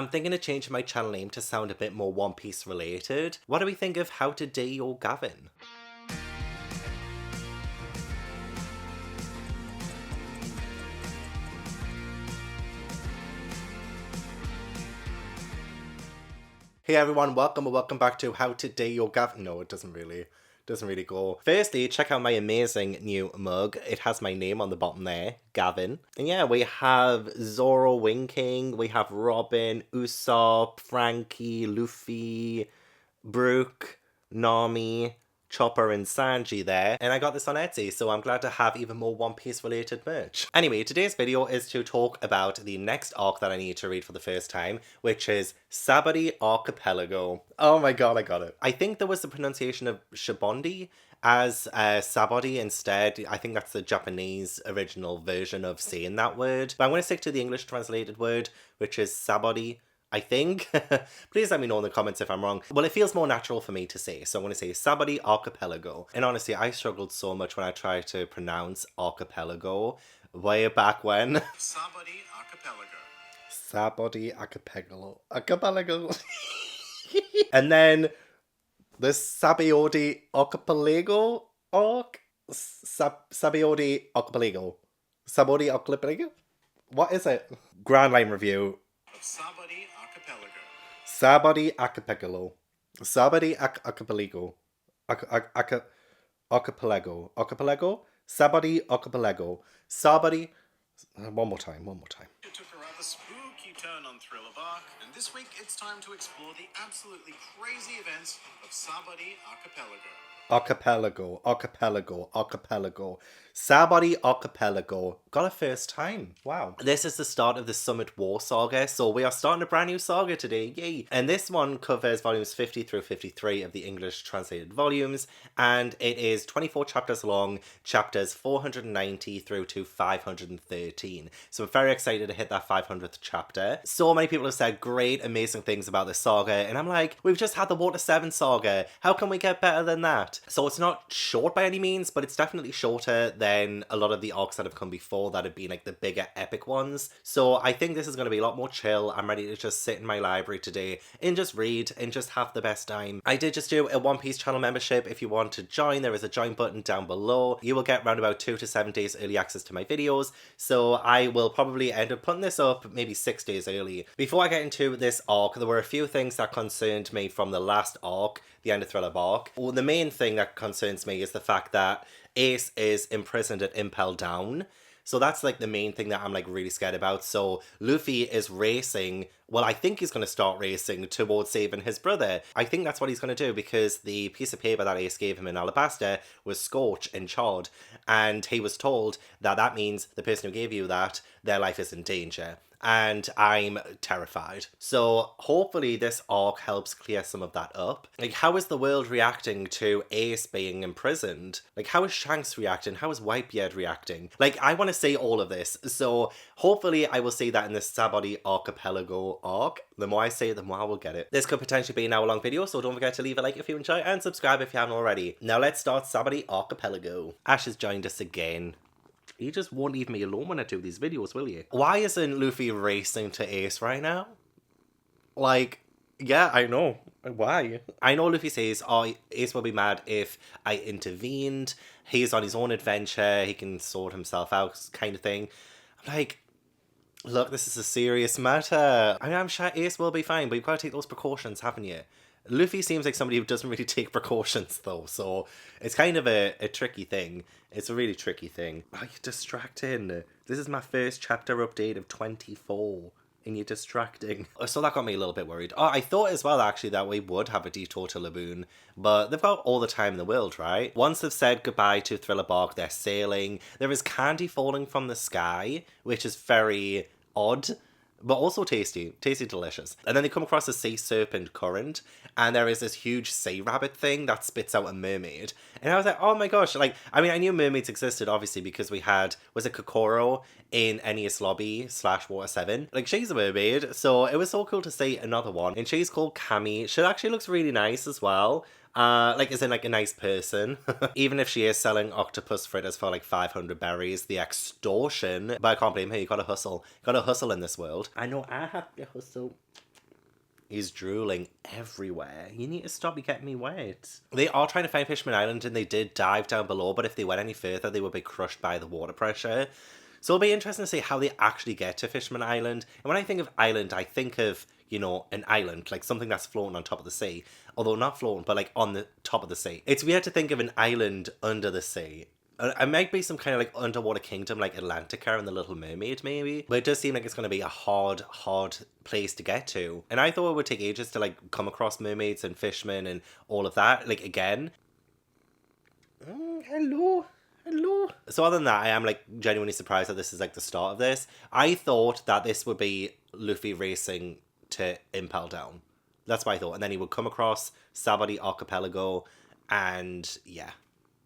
I'm thinking of changing my channel name to sound a bit more One Piece related. What do we think of How to Date Your Gavin? Hey everyone, welcome back to How to Date Your Gavin. No, it doesn't really go. Firstly, check out my amazing new mug. It has my name on the bottom there, Gavin. And yeah, we have Zoro winking, we have Robin, Usopp, Frankie, Luffy, Brook, Nami, Chopper and Sanji there, and I got this on Etsy, so I'm glad to have even more One Piece related merch. Anyway, today's video is to talk about the next arc that I need to read for the first time, which is Sabaody Archipelago. Oh my god, I got it. I think there was the pronunciation of Sabaody as Sabaody instead. I think that's the Japanese original version of saying that word, but I'm going to stick to the English translated word, which is Sabaody, I think. Please let me know in the comments if I'm wrong. Well, it feels more natural for me to say, so I'm going to say Sabaody Archipelago. And honestly, I struggled so much when I tried to pronounce archipelago way back when. Sabaody Archipelago. Sabaody Archipelago. And then the Sabaody Archipelago Sabaody Archipelago. Sabaody Archipelago? What is it? Grand Line review. Sabaody Archipelago. Sabaody Archipelago. Sabaody Archipelago. Archipelago. Archipelago? Sabaody Archipelago. Sabaody. One more time. It took a rather spooky turn on Thriller Bark, and this week it's time to explore the absolutely crazy events of Sabaody Archipelago. Archipelago. Sabaody Archipelago. Got a first time. Wow. This is the start of the Summit War Saga, so we are starting a brand new saga today. Yay. And this one covers volumes 50 through 53 of the English translated volumes, and it is 24 chapters long, chapters 490 through to 513. So I'm very excited to hit that 500th chapter. So many people have said great, amazing things about this saga, and I'm like, we've just had the Water 7 saga. How can we get better than that? So it's not short by any means, but it's definitely shorter than a lot of the arcs that have come before that have been like the bigger epic ones. So I think this is going to be a lot more chill. I'm ready to just sit in my library today and just read and just have the best time. I did just do a One Piece channel membership. If you want to join, there is a join button down below. You will get around about 2 to 7 days early access to my videos. So I will probably end up putting this up maybe 6 days early. Before I get into this arc, there were a few things that concerned me from the last arc, the end of Thriller Bark. Well, the main thing that concerns me is the fact that Ace is imprisoned at Impel Down. So that's like the main thing that I'm like really scared about. So Luffy is racing. Well, I think he's going to start racing towards saving his brother. I think that's what he's going to do because the piece of paper that Ace gave him in Alabasta was scorched and charred. And he was told that that means the person who gave you that, their life is in danger. And I'm terrified. So hopefully this arc helps clear some of that up. Like, how is the world reacting to Ace being imprisoned? Like, how is Shanks reacting? How is Whitebeard reacting? Like, I want to see all of this. So hopefully I will see that in the Sabaody Archipelago arc. The more I say it, the more I will get it. This could potentially be an hour-long video, so don't forget to leave a like if you enjoy and subscribe if you haven't already. Now let's start Sabaody Archipelago. Ash has joined us again. You just won't leave me alone when I do these videos, will you? Why isn't Luffy racing to Ace right now? Like, yeah, I know. Why? I know Luffy says, oh, Ace will be mad if I intervened. He's on his own adventure. He can sort himself out kind of thing. I'm like, look, this is a serious matter. I mean, I'm sure Ace will be fine, but you've got to take those precautions, haven't you? Luffy seems like somebody who doesn't really take precautions, though, so it's kind of a tricky thing. It's a really tricky thing. Oh, you're distracting. This is my first chapter update of 24, and you're distracting. So that got me a little bit worried. Oh, I thought as well, actually, that we would have a detour to Laboon, but they've got all the time in the world, right? Once they've said goodbye to Thriller Bark, they're sailing. There is candy falling from the sky, which is very odd, but also tasty, delicious. And then they come across a sea serpent current, and there is this huge sea rabbit thing that spits out a mermaid. And I was like, oh my gosh, like, I mean, I knew mermaids existed, obviously, because we had, was it Kokoro in Enies Lobby / Water 7? Like, she's a mermaid, so it was so cool to see another one. And she's called Camille. She actually looks really nice as well. Like, as in, like, a nice person. Even if she is selling octopus fritters for, like, 500 berries, the extortion. But I can't blame her, you gotta hustle. You gotta hustle in this world. I know I have to hustle. He's drooling everywhere. You need to stop, you getting me wet. They are trying to find Fishman Island and they did dive down below, but if they went any further, they would be crushed by the water pressure. So it'll be interesting to see how they actually get to Fishman Island. And when I think of island, I think of, you know, an island, like something that's floating on top of the sea. Although not floating, but like on the top of the sea. It's weird to think of an island under the sea. It might be some kind of like underwater kingdom like Atlantica and the Little Mermaid maybe. But it does seem like it's going to be a hard place to get to. And I thought it would take ages to like come across mermaids and fishmen and all of that. Like again. Hello. So other than that, I am like genuinely surprised that this is like the start of this. I thought that this would be Luffy racing to Impel Down. That's what I thought. And then he would come across Sabaody Archipelago and yeah.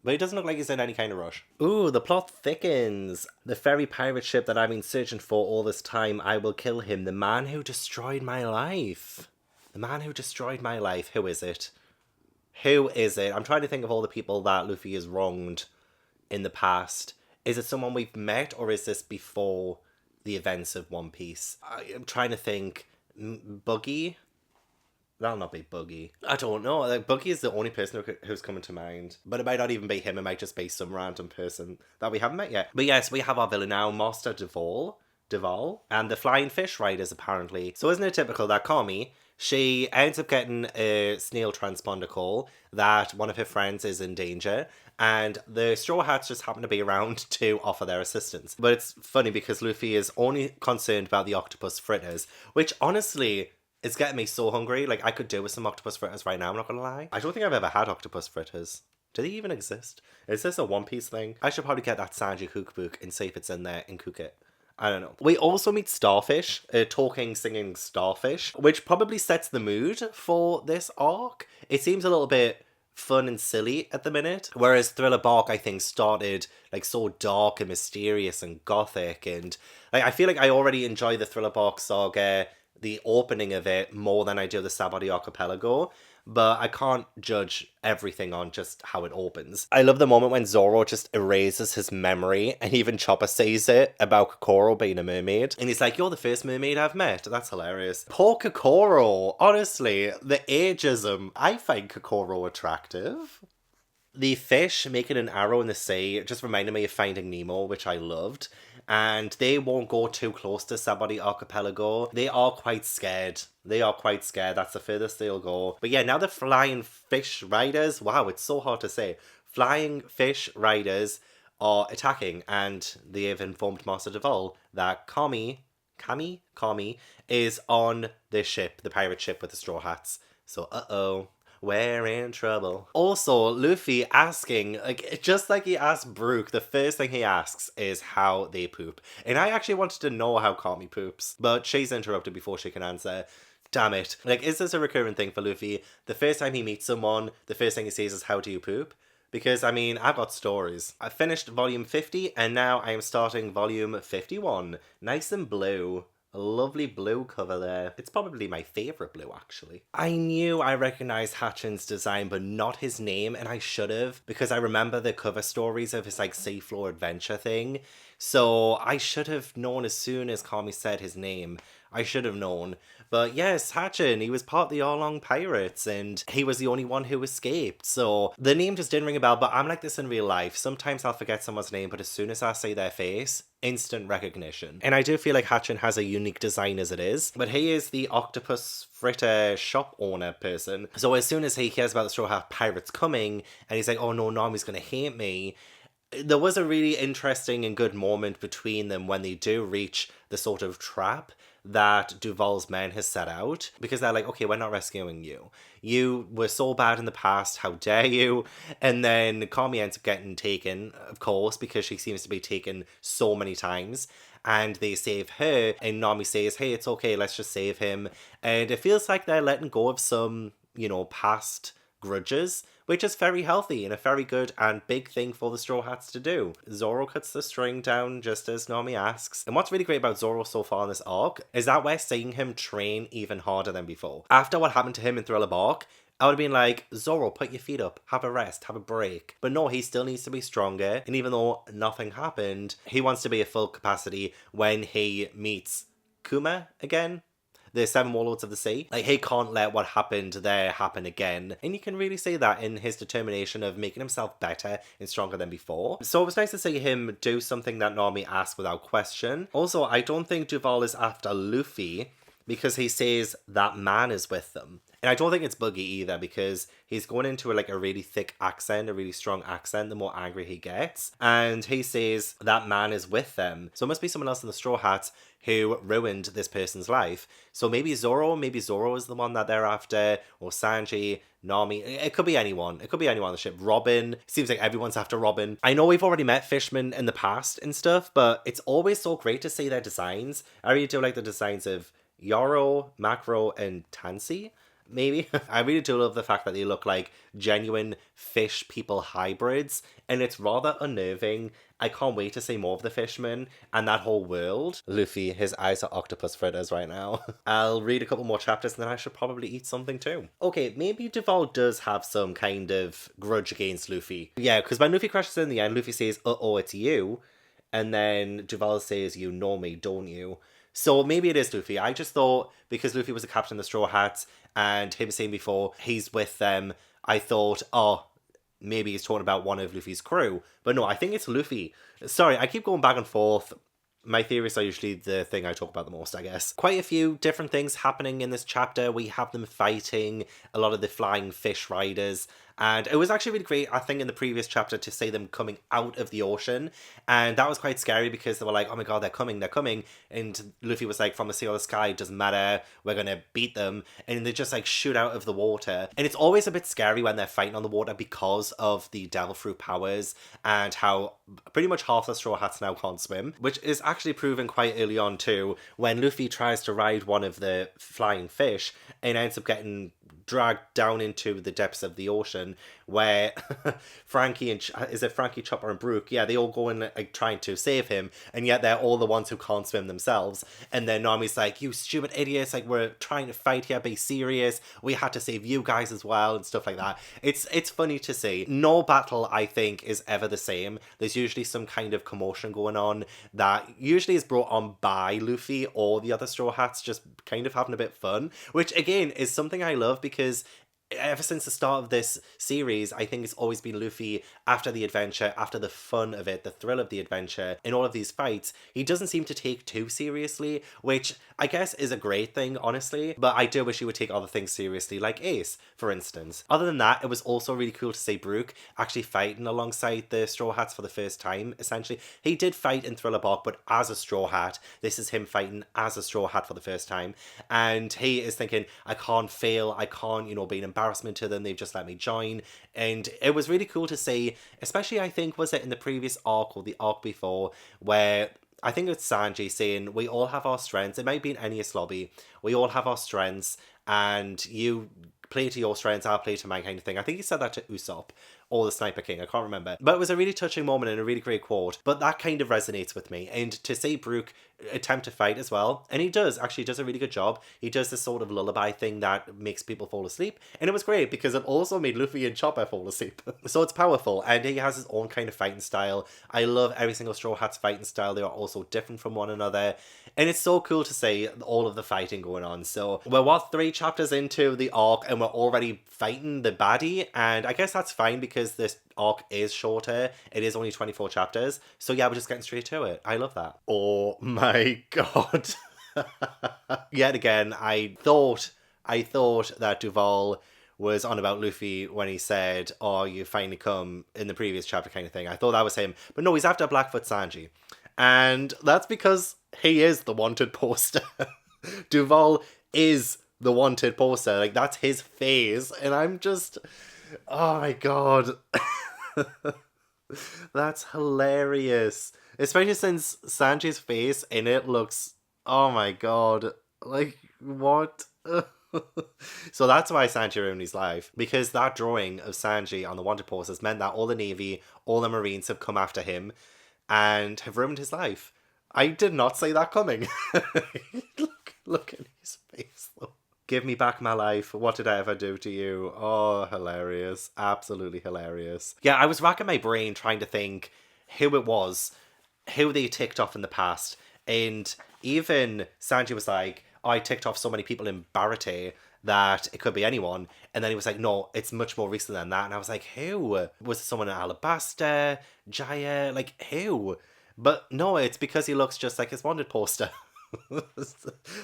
But he doesn't look like he's in any kind of rush. Ooh, the plot thickens. The ferry pirate ship that I've been searching for all this time, I will kill him. The man who destroyed my life. The man who destroyed my life. Who is it? Who is it? I'm trying to think of all the people that Luffy has wronged in the past. Is it someone we've met or is this before the events of One Piece? I'm trying to think. Buggy? That'll not be Buggy. I don't know. Like, Buggy is the only person who's coming to mind. But it might not even be him. It might just be some random person that we haven't met yet. But yes, we have our villain now, Master Duval, and the Flying Fish Riders, apparently. So isn't it typical that Kami, she ends up getting a snail transponder call that one of her friends is in danger, and the Straw Hats just happen to be around to offer their assistance. But it's funny because Luffy is only concerned about the octopus fritters, which honestly... it's getting me so hungry. Like, I could do with some octopus fritters right now, I'm not gonna lie. I don't think I've ever had octopus fritters. Do they even exist? Is this a One Piece thing? I should probably get that Sanji cookbook and see if it's in there and cook it. I don't know. We also meet Starfish, a talking, singing starfish, which probably sets the mood for this arc. It seems a little bit fun and silly at the minute, whereas Thriller Bark, I think, started like so dark and mysterious and gothic, and like I feel like I already enjoy the Thriller Bark saga, the opening of it, more than I do the Sabaody Archipelago, but I can't judge everything on just how it opens. I love the moment when Zoro just erases his memory, and even Chopper says it about Kokoro being a mermaid, and he's like, you're the first mermaid I've met. That's hilarious. Poor Kokoro. Honestly, the ageism. I find Kokoro attractive. The fish making an arrow in the sea just reminded me of Finding Nemo, which I loved. And they won't go too close to Sabaody Archipelago. They are quite scared. That's the furthest they'll go. But yeah, now the Flying Fish Riders, wow, it's so hard to say. Flying Fish Riders are attacking, and they have informed Master Duval that Kami is on this ship, the pirate ship with the Straw Hats. So, we're in trouble. Also, Luffy asking, like, just like he asked Brook, the first thing he asks is how they poop. And I actually wanted to know how Kami poops, but she's interrupted before she can answer. Damn it. Like, is this a recurring thing for Luffy? The first time he meets someone, the first thing he says is, how do you poop? Because, I mean, I've got stories. I finished volume 50, and now I am starting volume 51. Nice and blue. A lovely blue cover there. It's probably my favourite blue, actually. I knew I recognised Hatchin's design, but not his name, and I should have, because I remember the cover stories of his, like, seafloor adventure thing. So I should have known as soon as Kami said his name. I should have known. But yes, Hatchin, he was part of the Arlong Pirates, and he was the only one who escaped. So the name just didn't ring a bell, but I'm like this in real life. Sometimes I'll forget someone's name, but as soon as I see their face, instant recognition. And I do feel like Hatchin has a unique design as it is, but he is the octopus fritter shop owner person. So as soon as he hears about the Straw Hat Pirates coming, and he's like, oh no, Nami's gonna hate me, there was a really interesting and good moment between them when they do reach the sort of trap that Duval's men has set out, because they're like, okay, we're not rescuing you. You were so bad in the past, how dare you? And then Kami ends up getting taken, of course, because she seems to be taken so many times, and they save her, and Nami says, hey, it's okay, let's just save him. And it feels like they're letting go of some, you know, past grudges, which is very healthy and a very good and big thing for the Straw Hats to do. Zoro cuts the string down just as Nami asks. And what's really great about Zoro so far in this arc is that we're seeing him train even harder than before. After what happened to him in Thriller Bark, I would have been like, Zoro, put your feet up, have a rest, have a break. But no, he still needs to be stronger, and even though nothing happened, he wants to be at full capacity when he meets Kuma again. the Seven Warlords of the Sea. Like, he can't let what happened there happen again. And you can really see that in his determination of making himself better and stronger than before. So it was nice to see him do something that Nami asked without question. Also, I don't think Duval is after Luffy, because he says that man is with them. And I don't think it's Buggy either, because he's going into a really thick accent, a really strong accent, the more angry he gets. And he says that man is with them. So it must be someone else in the Straw Hats who ruined this person's life. So maybe Zoro is the one that they're after, or Sanji, Nami. It could be anyone. It could be anyone on the ship. Robin. Seems like everyone's after Robin. I know we've already met fishmen in the past and stuff, but it's always so great to see their designs. I really do like the designs of Yoro, Macro, and Tansy, maybe. I really do love the fact that they look like genuine fish people hybrids, and it's rather unnerving. I can't wait to see more of the fishmen and that whole world. Luffy, his eyes are octopus fritters right now. I'll read a couple more chapters and then I should probably eat something too. Okay, maybe Duval does have some kind of grudge against Luffy. Yeah, because when Luffy crashes in the end, Luffy says, uh-oh, it's you. And then Duval says, you know me, don't you? So maybe it is Luffy. I just thought, because Luffy was a captain of the Straw Hats, and him saying before he's with them, I thought, oh, maybe he's talking about one of Luffy's crew. But no, I think it's Luffy. Sorry, I keep going back and forth. My theories are usually the thing I talk about the most, I guess. Quite a few different things happening in this chapter. We have them fighting a lot of the flying fish riders. And it was actually really great, I think, in the previous chapter to see them coming out of the ocean. And that was quite scary because they were like, oh my god, they're coming. And Luffy was like, from the sea or the sky, it doesn't matter, we're going to beat them. And they just shoot out of the water. And it's always a bit scary when they're fighting on the water because of the Devil Fruit powers and how pretty much half the Straw Hats now can't swim, which is actually proven quite early on too, when Luffy tries to ride one of the flying fish and ends up getting dragged down into the depths of the ocean, where Frankie, Chopper, and Brook, yeah, they all go in trying to save him, and yet they're all the ones who can't swim themselves. And then Nami's like, you stupid idiots, we're trying to fight here, be serious, we had to save you guys as well, and stuff like that. It's funny to see. No battle, I think, is ever the same. There's usually some kind of commotion going on that usually is brought on by Luffy or the other Straw Hats just kind of having a bit of fun, which again is something I love, because ever since the start of this series, I think it's always been Luffy after the adventure, after the fun of it, the thrill of the adventure, in all of these fights. He doesn't seem to take too seriously, which I guess is a great thing, honestly, but I do wish he would take other things seriously, like Ace, for instance. Other than that, it was also really cool to see Brook actually fighting alongside the Straw Hats for the first time, essentially. He did fight in Thriller Bark, but as a Straw Hat. This is him fighting as a Straw Hat for the first time, and he is thinking, I can't fail, I can't, be an embarrassment to them, they've just let me join. And it was really cool to see, especially I think, was it in the previous arc or the arc before, where I think it's Sanji saying, we all have our strengths. It might be in Enies lobby. We all have our strengths, and you play to your strengths, I'll play to mine, kind of thing. I think he said that to Usopp or the Sniper King, I can't remember. But it was a really touching moment and a really great quote. But that kind of resonates with me. And to see Brook attempt to fight as well, and he does a really good job. He does this sort of lullaby thing that makes people fall asleep, and it was great because it also made Luffy and Chopper fall asleep. So it's powerful, and he has his own kind of fighting style. I love every single Straw Hat's fighting style. They are also different from one another, and it's so cool to see all of the fighting going on. So we're 3 chapters into the arc and we're already fighting the baddie, and I guess that's fine because this arc is shorter. It is only 24 chapters. So yeah, we're just getting straight to it. I love that. Oh my god. Yet again, I thought that Duval was on about Luffy when he said, oh, you finally come in the previous chapter kind of thing. I thought that was him. But no, he's after Blackfoot Sanji. And that's because he is the wanted poster. Duval is the wanted poster. That's his phase. And I'm just... oh my god. That's hilarious. Especially since Sanji's face in it looks... oh my god. What? So that's why Sanji ruined his life. Because that drawing of Sanji on the wanted posters meant that all the Navy, all the Marines have come after him and have ruined his life. I did not see that coming. Look at his face though. Give me back my life. What did I ever do to you? Oh, hilarious. Absolutely hilarious. Yeah, I was racking my brain trying to think who it was, who they ticked off in the past. And even Sanji was like, oh, I ticked off so many people in Barate that it could be anyone. And then he was like, no, it's much more recent than that. And I was like, who? Was it someone in Alabaster? Jaya? Like, who? But no, it's because he looks just like his wanted poster.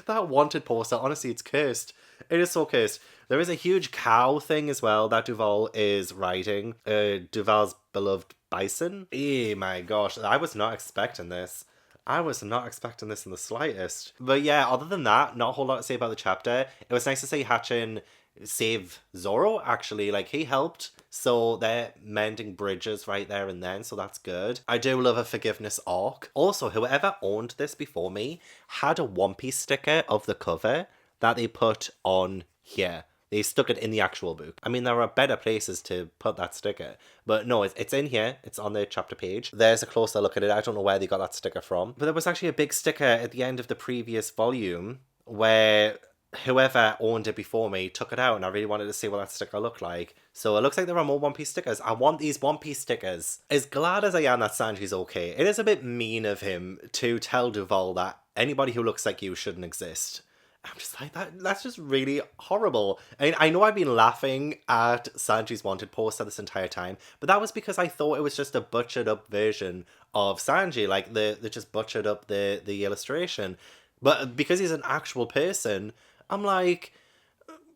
That wanted poster, honestly, it's cursed. It is so cursed. There is a huge cow thing as well that Duval is riding. Duval's beloved bison. Eh, my gosh, I was not expecting this. I was not expecting this in the slightest. But yeah, other than that, not a whole lot to say about the chapter. It was nice to see Hatchin save Zoro, actually. Like, he helped. So they're mending bridges right there and then, so that's good. I do love a forgiveness arc. Also, whoever owned this before me had a One Piece sticker of the cover that they put on here. They stuck it in the actual book. I mean, there are better places to put that sticker. But no, it's in here. It's on the chapter page. There's a closer look at it. I don't know where they got that sticker from. But there was actually a big sticker at the end of the previous volume where whoever owned it before me took it out, and I really wanted to see what that sticker looked like. So it looks like there are more One Piece stickers. I want these One Piece stickers. As glad as I am that Sanji's okay, it is a bit mean of him to tell Duval that anybody who looks like you shouldn't exist. I'm just like, that's just really horrible. I mean, I know I've been laughing at Sanji's wanted poster this entire time, but that was because I thought it was just a butchered up version of Sanji. Like, they just butchered up the illustration. But because he's an actual person, I'm like,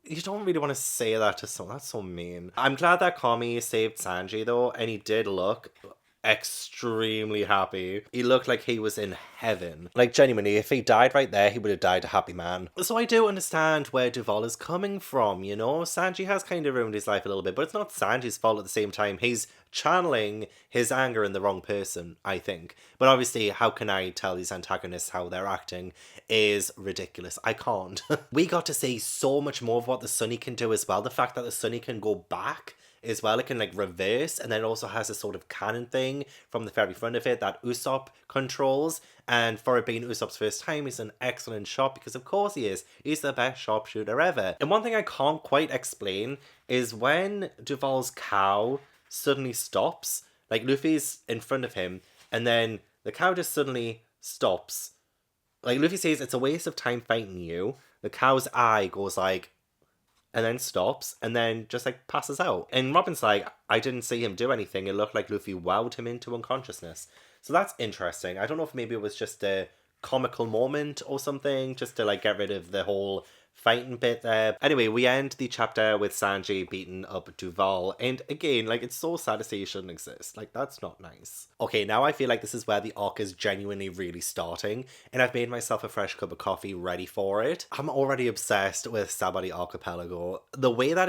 you don't really want to say that to someone. That's so mean. I'm glad that Kami saved Sanji, though, and he did look extremely happy. He looked like he was in heaven. Like, genuinely, if he died right there, he would have died a happy man. So I do understand where Duval is coming from, you know? Sanji has kind of ruined his life a little bit, but it's not Sanji's fault at the same time. He's channeling his anger in the wrong person, I think. But obviously, how can I tell these antagonists how they're acting is ridiculous. I can't. We got to see so much more of what the Sunny can do as well. The fact that the Sunny can go back as well, it can like reverse, and then it also has a sort of cannon thing from the very front of it that Usopp controls. And for it being Usopp's first time, he's an excellent shot, because of course he is. He's the best sharpshooter ever. And one thing I can't quite explain is when Duval's cow suddenly stops, like Luffy's in front of him, and then the cow just suddenly stops. Like, Luffy says, it's a waste of time fighting you. The cow's eye goes like, and then stops, and then just like passes out. And Robin's like, I didn't see him do anything. It looked like Luffy wowed him into unconsciousness. So that's interesting. I don't know if maybe it was just a comical moment or something, just to like get rid of the whole fighting bit there. Anyway, we end the chapter with Sanji beating up Duval, and again, like, it's so sad to say he shouldn't exist. Like, that's not nice. Okay, now I feel like this is where the arc is genuinely really starting, and I've made myself a fresh cup of coffee ready for it. I'm already obsessed with Sabaody Archipelago. The way that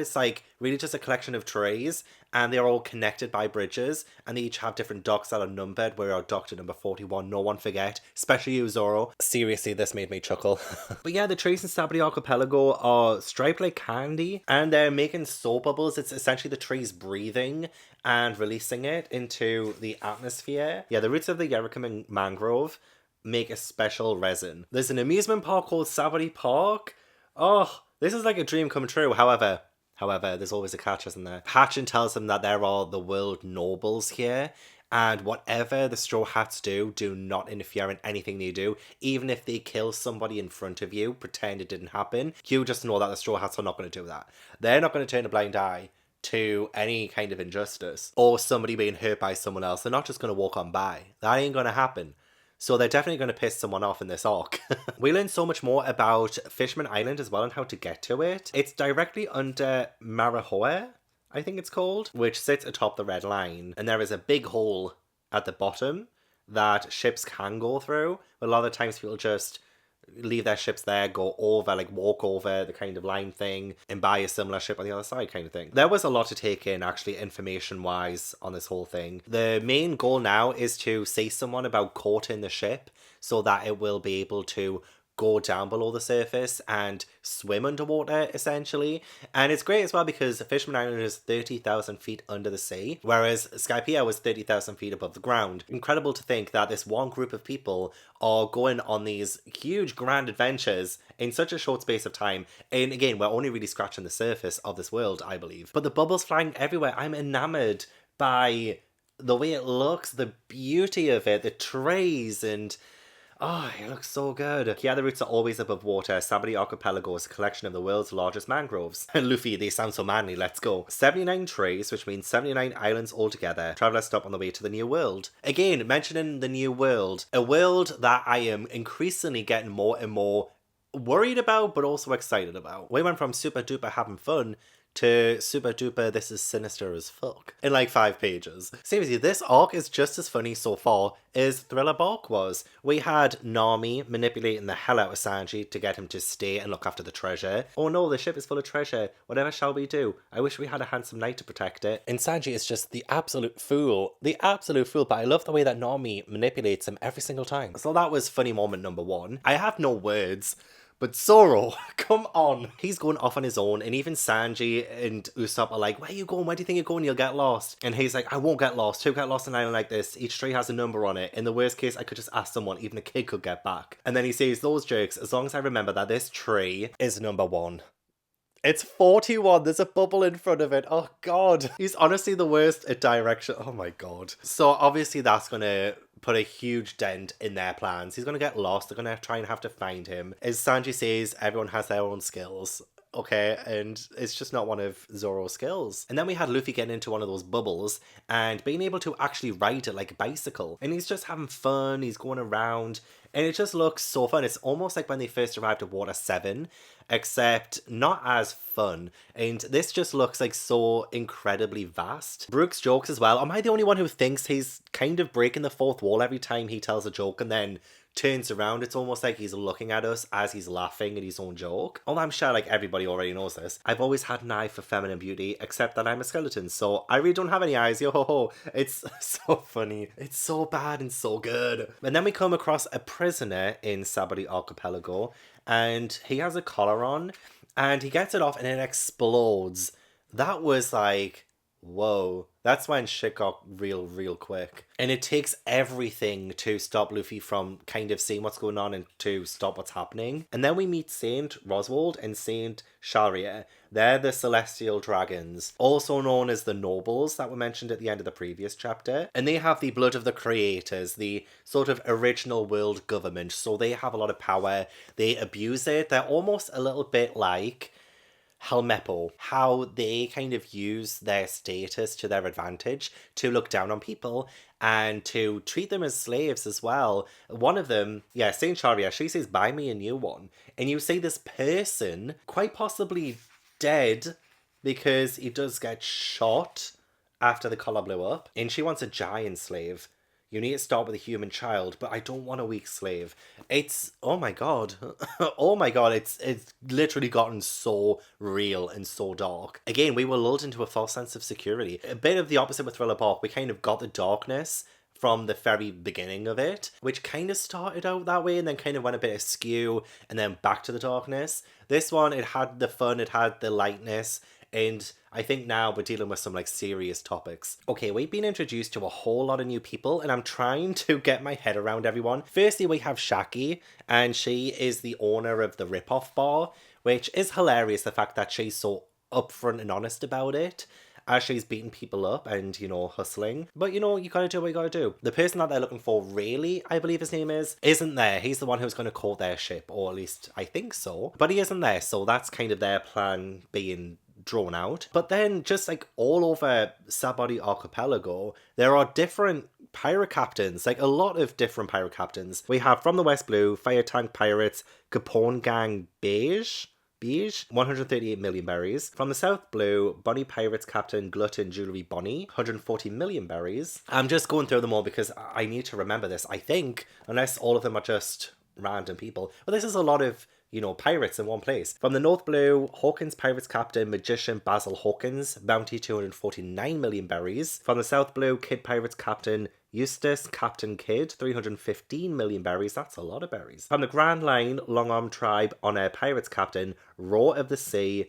it's like really just a collection of trays, and they're all connected by bridges, and they each have different docks that are numbered. We're on dock to number 41, no one forget, especially you, Zoro. Seriously, this made me chuckle. But yeah, the trees in Sabaody Archipelago are striped like candy, and they're making soap bubbles. It's essentially the trees breathing and releasing it into the atmosphere. Yeah, the roots of the Yerrikum mangrove make a special resin. There's an amusement park called Sabaody Park. Oh, this is like a dream come true. However, there's always a catch, isn't there? Hatchin tells them that there are the world nobles here, and whatever the Straw Hats do not interfere in anything they do. Even if they kill somebody in front of you, pretend it didn't happen, you just know that the Straw Hats are not going to do that. They're not going to turn a blind eye to any kind of injustice or somebody being hurt by someone else. They're not just going to walk on by. That ain't going to happen. So they're definitely going to piss someone off in this arc. We learn so much more about Fishman Island as well, and how to get to it. It's directly under Marahoa, I think it's called, which sits atop the Red Line. And there is a big hole at the bottom that ships can go through. But a lot of the times people just leave their ships there, go over, like walk over the kind of line thing, and buy a similar ship on the other side kind of thing. There was a lot to take in, actually, information-wise, on this whole thing. The main goal now is to say someone about courting the ship so that it will be able to go down below the surface and swim underwater, essentially. And it's great as well because Fishman Island is 30,000 feet under the sea, whereas Skypiea was 30,000 feet above the ground. Incredible to think that this one group of people are going on these huge grand adventures in such a short space of time. And again, we're only really scratching the surface of this world, I believe. But the bubbles flying everywhere, I'm enamored by the way it looks, the beauty of it, the trays, and Oh, it looks so good. Yeah, the roots are always above water. Sabaody Archipelago is a collection of the world's largest mangroves. Luffy, they sound so manly, let's go. 79 trees, which means 79 islands altogether. Travelers stop on the way to the New World. Again, mentioning the New World. A world that I am increasingly getting more and more worried about, but also excited about. We went from super duper having fun to super duper this is sinister as fuck in like 5 pages. Seriously, this arc is just as funny so far as Thriller Bark was. We had Nami manipulating the hell out of Sanji to get him to stay and look after the treasure. Oh no, the ship is full of treasure. Whatever shall we do? I wish we had a handsome knight to protect it. And Sanji is just the absolute fool. The absolute fool, but I love the way that Nami manipulates him every single time. So that was funny moment number 1. I have no words. But Zoro, come on. He's going off on his own, and even Sanji and Usopp are like, where are you going? Where do you think you're going? You'll get lost. And he's like, I won't get lost. Who get lost on an island like this? Each tree has a number on it. In the worst case, I could just ask someone. Even a kid could get back. And then he says, those jerks, as long as I remember that this tree is number 1. It's 41. There's a bubble in front of it. Oh, God. He's honestly the worst at direction. Oh, my God. So, obviously, that's going to put a huge dent in their plans. He's going to get lost. They're going to try and have to find him. As Sanji says, everyone has their own skills. Okay, and it's just not one of Zoro's skills. And then we had Luffy getting into one of those bubbles and being able to actually ride it like a bicycle. And he's just having fun. He's going around. And it just looks so fun. It's almost like when they first arrived at Water 7, except not as fun. And this just looks like so incredibly vast. Brooks jokes as well. Am I the only one who thinks he's kind of breaking the fourth wall every time he tells a joke and then turns around? It's almost like he's looking at us as he's laughing at his own joke. Although I'm sure like everybody already knows this. I've always had an eye for feminine beauty, except that I'm a skeleton, so I really don't have any eyes. Yo ho ho. It's so funny. It's so bad and so good. And then we come across a prisoner in Sabaody Archipelago, and he has a collar on, and he gets it off and it explodes. That was like, whoa. That's when shit got real quick. And it takes everything to stop Luffy from kind of seeing what's going on and to stop what's happening. And then we meet Saint Roswald and Saint Sharia. They're the celestial dragons, also known as the nobles that were mentioned at the end of the previous chapter. And they have the blood of the creators, the sort of original world government. So they have a lot of power. They abuse it. They're almost a little bit like Helmeppo, how they kind of use their status to their advantage to look down on people and to treat them as slaves as well. One of them, Saint Sharia, she says, buy me a new one. And you see this person quite possibly dead because he does get shot after the collar blew up. And she wants a giant slave. You need to start with a human child, but I don't want a weak slave. It's, oh my god. Oh my god, it's literally gotten so real and so dark. Again, we were lulled into a false sense of security. A bit of the opposite with Thriller Bark. We kind of got the darkness from the very beginning of it, which kind of started out that way and then kind of went a bit askew and then back to the darkness. This one, it had the fun, it had the lightness, and I think now we're dealing with some like serious topics. Okay, we've been introduced to a whole lot of new people and I'm trying to get my head around everyone. Firstly, we have Shaki, and she is the owner of the Ripoff Bar, which is hilarious, the fact that she's so upfront and honest about it as she's beating people up and, you know, hustling. But, you know, you gotta do what you gotta do. The person that they're looking for, really, I believe his name is, isn't there. He's the one who's gonna call their ship, or at least I think so. But he isn't there, so that's kind of their plan being drawn out. But then just like all over Sabaody Archipelago, there are different pirate captains, like a lot of different pirate captains. We have from the West Blue, Fire Tank Pirates, Capone Gang Beige, 138 million berries. From the South Blue, Bonnie Pirates Captain Glutton Jewelry Bonnie, 140 million berries. I'm just going through them all because I need to remember this, I think, unless all of them are just random people. But this is a lot of, you know, pirates in one place. From the North Blue, Hawkins Pirates Captain Magician Basil Hawkins, bounty 249 million berries. From the South Blue, Kid Pirates Captain Eustace Captain Kid, 315 million berries. That's a lot of berries. From the Grand Line, Long Arm Tribe on Air Pirates Captain Roar of the Sea,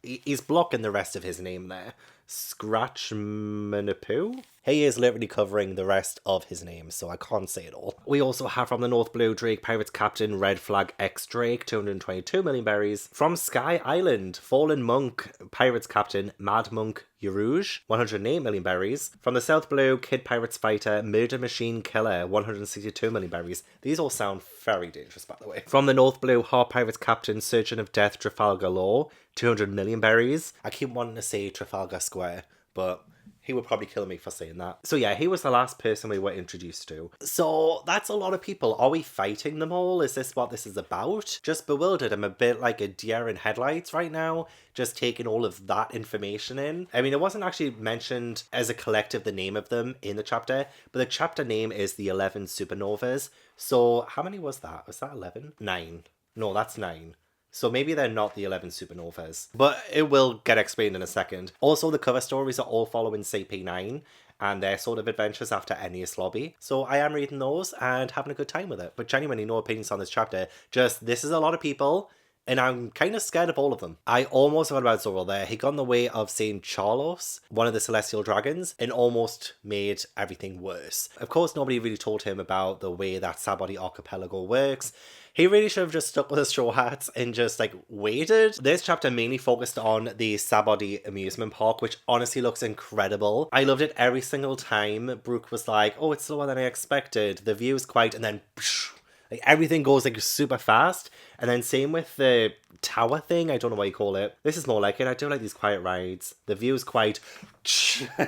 He's blocking the rest of his name there. Scratchmanapoo? He is literally covering the rest of his name, so I can't say it all. We also have from the North Blue Drake Pirates Captain Red Flag X Drake, 222 million berries. From Sky Island, Fallen Monk Pirates Captain Mad Monk Urouge, 108 million berries. From the South Blue, Kid Pirates Fighter, Murder Machine Killer, 162 million berries. These all sound very dangerous, by the way. From the North Blue, Heart Pirates Captain, Surgeon of Death, Trafalgar Law, 200 million berries. I keep wanting to say Trafalgar Square, but he would probably kill me for saying that. So yeah, he was the last person we were introduced to. So that's a lot of people. Are we fighting them all? Is this what this is about? Just bewildered. I'm a bit like a deer in headlights right now, just taking all of that information in. I mean, it wasn't actually mentioned as a collective, the name of them in the chapter, but the chapter name is the 11 Supernovas. So how many was that? Was that 11? 9. No, that's 9. So maybe they're not the 11 supernovas. But it will get explained in a second. Also, the cover stories are all following CP9 and their sort of adventures after Ennius Lobby. So I am reading those and having a good time with it. But genuinely, no opinions on this chapter. Just, this is a lot of people, and I'm kind of scared of all of them. I almost forgot about Zoro there. He got in the way of Saint Charlos, one of the Celestial Dragons, and almost made everything worse. Of course, nobody really told him about the way that Sabaody Archipelago works. He really should have just stuck with his straw hats and just like waited. This chapter mainly focused on the Sabaody amusement park, which honestly looks incredible. I loved it every single time. Brooke was like, oh, it's slower than I expected. The view is quite, and then like everything goes like super fast. And then same with the tower thing. I don't know what you call it. This is more like it. I do like these quiet rides. The view is quite...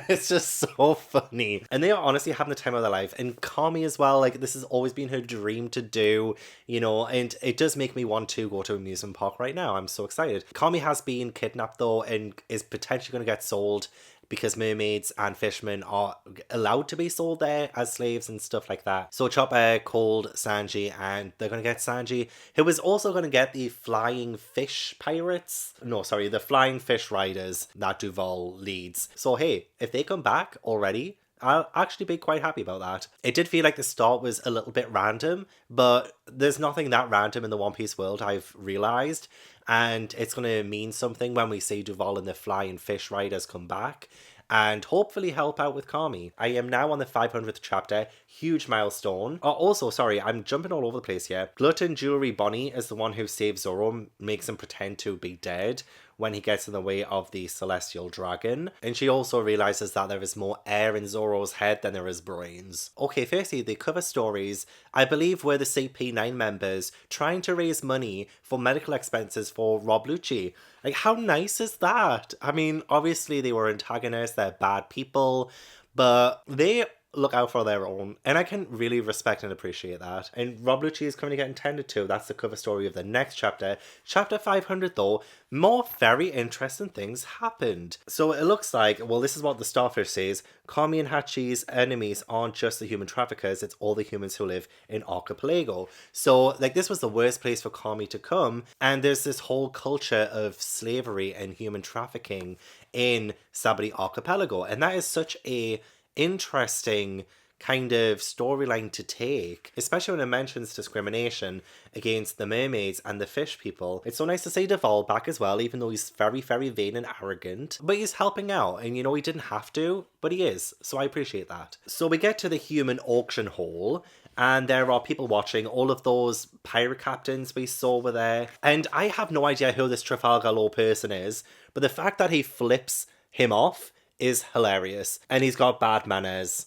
It's just so funny. And they are honestly having the time of their life. And Kami as well. Like, this has always been her dream to do, you know. And it does make me want to go to an amusement park right now. I'm so excited. Kami has been kidnapped though and is potentially going to get sold, because mermaids and fishermen are allowed to be sold there as slaves and stuff like that. So Chopper called Sanji, and they're going to get Sanji, who is also going to get the flying fish pirates. No, sorry, the flying fish riders that Duval leads. So hey, if they come back already, I'll actually be quite happy about that. It did feel like the start was a little bit random, but there's nothing that random in the One Piece world, I've realised. And it's going to mean something when we see Duval and the flying fish riders come back and hopefully help out with Kami. I am now on the 500th chapter. Huge milestone. Oh, also, sorry, I'm jumping all over the place here. Glutton Jewelry Bonnie is the one who saves Zoro, makes him pretend to be dead when he gets in the way of the Celestial Dragon. And she also realizes that there is more air in Zoro's head than there is brains. Okay, firstly, the cover stories, I believe, were the CP9 members trying to raise money for medical expenses for Rob Lucci. Like, how nice is that? I mean, obviously they were antagonists, they're bad people, but they look out for their own, and I can really respect and appreciate that. And Rob Lucci is coming to get intended to. That's the cover story of the next chapter. Chapter 500 though, more very interesting things happened. So it looks like, well, this is what the starfish says: Kami and Hachi's enemies aren't just the human traffickers, it's all the humans who live in Archipelago. So like, this was the worst place for Kami to come, and there's this whole culture of slavery and human trafficking in Sabaody Archipelago, and that is such a interesting kind of storyline to take, especially when it mentions discrimination against the mermaids and the fish people. It's so nice to see Duval back as well, even though he's very, very vain and arrogant, but he's helping out, and you know, he didn't have to, but he is, so I appreciate that. So we get to the human auction hall, and there are people watching. All of those pirate captains we saw were there, and I have no idea who this Trafalgar Law person is, but the fact that he flips him off is hilarious, and he's got bad manners.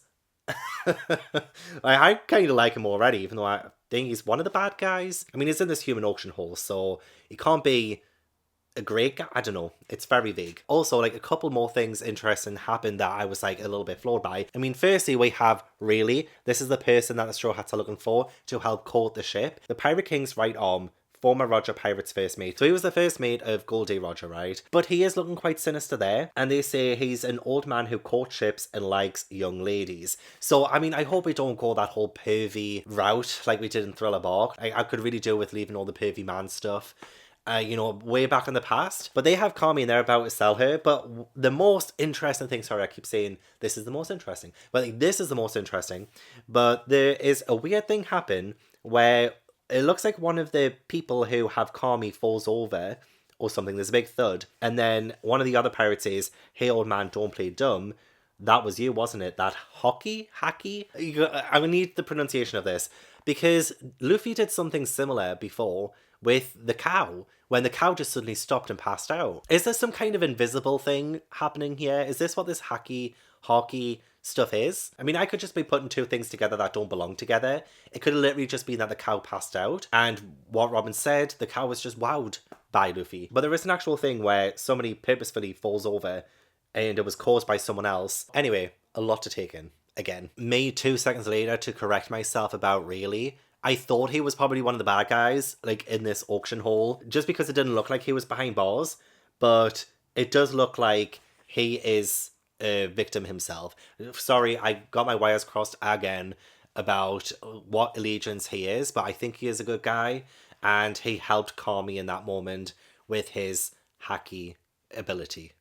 I kind of like him already, even though I think he's one of the bad guys. I mean, he's in this human auction hall, so he can't be a great guy. I don't know, it's very vague. Also, like, a couple more things interesting happened that I was like a little bit floored by. I mean, firstly, we have Rayleigh. This is the person that the Straw Hats are looking for to help court the ship. The Pirate King's right arm, former Roger Pirate's first mate. So he was the first mate of Goldie Roger, right? But he is looking quite sinister there. And they say he's an old man who courts ships and likes young ladies. So, I mean, I hope we don't go that whole pervy route like we did in Thriller Bark. I could really do with leaving all the pervy man stuff, you know, way back in the past. But they have Kami and they're about to sell her. But the most interesting thing, sorry, I keep saying this is the most interesting, but like, this is the most interesting. But there is a weird thing happen where it looks like one of the people who have Kami falls over or something. There's a big thud. And then one of the other pirates says, hey, old man, don't play dumb. That was you, wasn't it? That hockey? Hacky? I need the pronunciation of this. Because Luffy did something similar before with the cow, when the cow just suddenly stopped and passed out. Is there some kind of invisible thing happening here? Is this what this hacky, hockey stuff is? I mean, I could just be putting two things together that don't belong together. It could have literally just been that the cow passed out, and what Robin said, the cow was just wowed by Luffy. But there is an actual thing where somebody purposefully falls over and it was caused by someone else. Anyway, a lot to take in. Again, me 2 seconds later to correct myself about really. I thought he was probably one of the bad guys, like in this auction hall, just because it didn't look like he was behind bars, but it does look like he is a victim himself. Sorry, I got my wires crossed again about what allegiance he is, but I think he is a good guy, and he helped Carmen in that moment with his hacky ability.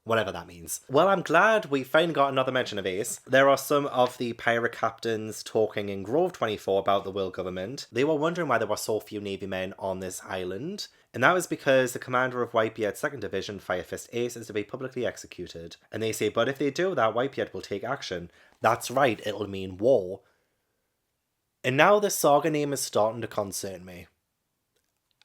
Whatever that means. Well, I'm glad we finally got another mention of Ace. There are some of the pirate captains talking in Grove 24 about the world government. They were wondering why there were so few Navy men on this island. And that was because the commander of Whitebeard's 2nd Division, Firefist Ace, is to be publicly executed. And they say, but if they do that, Whitebeard will take action. That's right, it'll mean war. And now the saga name is starting to concern me.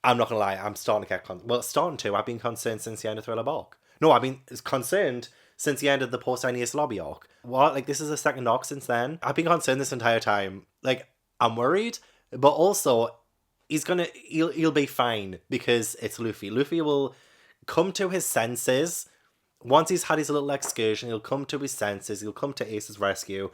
I'm not gonna lie, I'm starting to get starting to. I've been concerned since the end of Thriller Bark. No, I've been concerned since the end of the post-Aeneas Lobby arc. What? Like, this is the second arc since then? I've been concerned this entire time. Like, I'm worried, but also, he'll be fine because it's Luffy. Luffy will come to his senses. Once he's had his little excursion, he'll come to his senses. He'll come to Ace's rescue.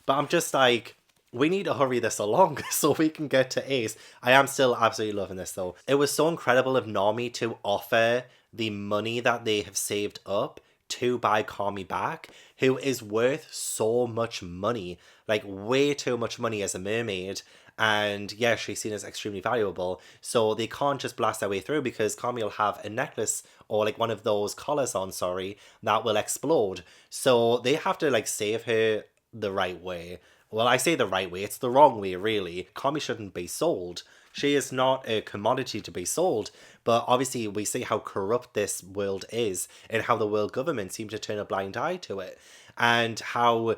But I'm just like, we need to hurry this along so we can get to Ace. I am still absolutely loving this, though. It was so incredible of Nami to offer the money that they have saved up to buy Carmen back, who is worth so much money, like way too much money as a mermaid. And yeah, she's seen as extremely valuable. So they can't just blast their way through because Carmen will have a necklace or like one of those collars on, that will explode. So they have to like save her the right way. Well, I say the right way, it's the wrong way, really. Carmen shouldn't be sold. She is not a commodity to be sold, but obviously we see how corrupt this world is and how the world government seems to turn a blind eye to it and how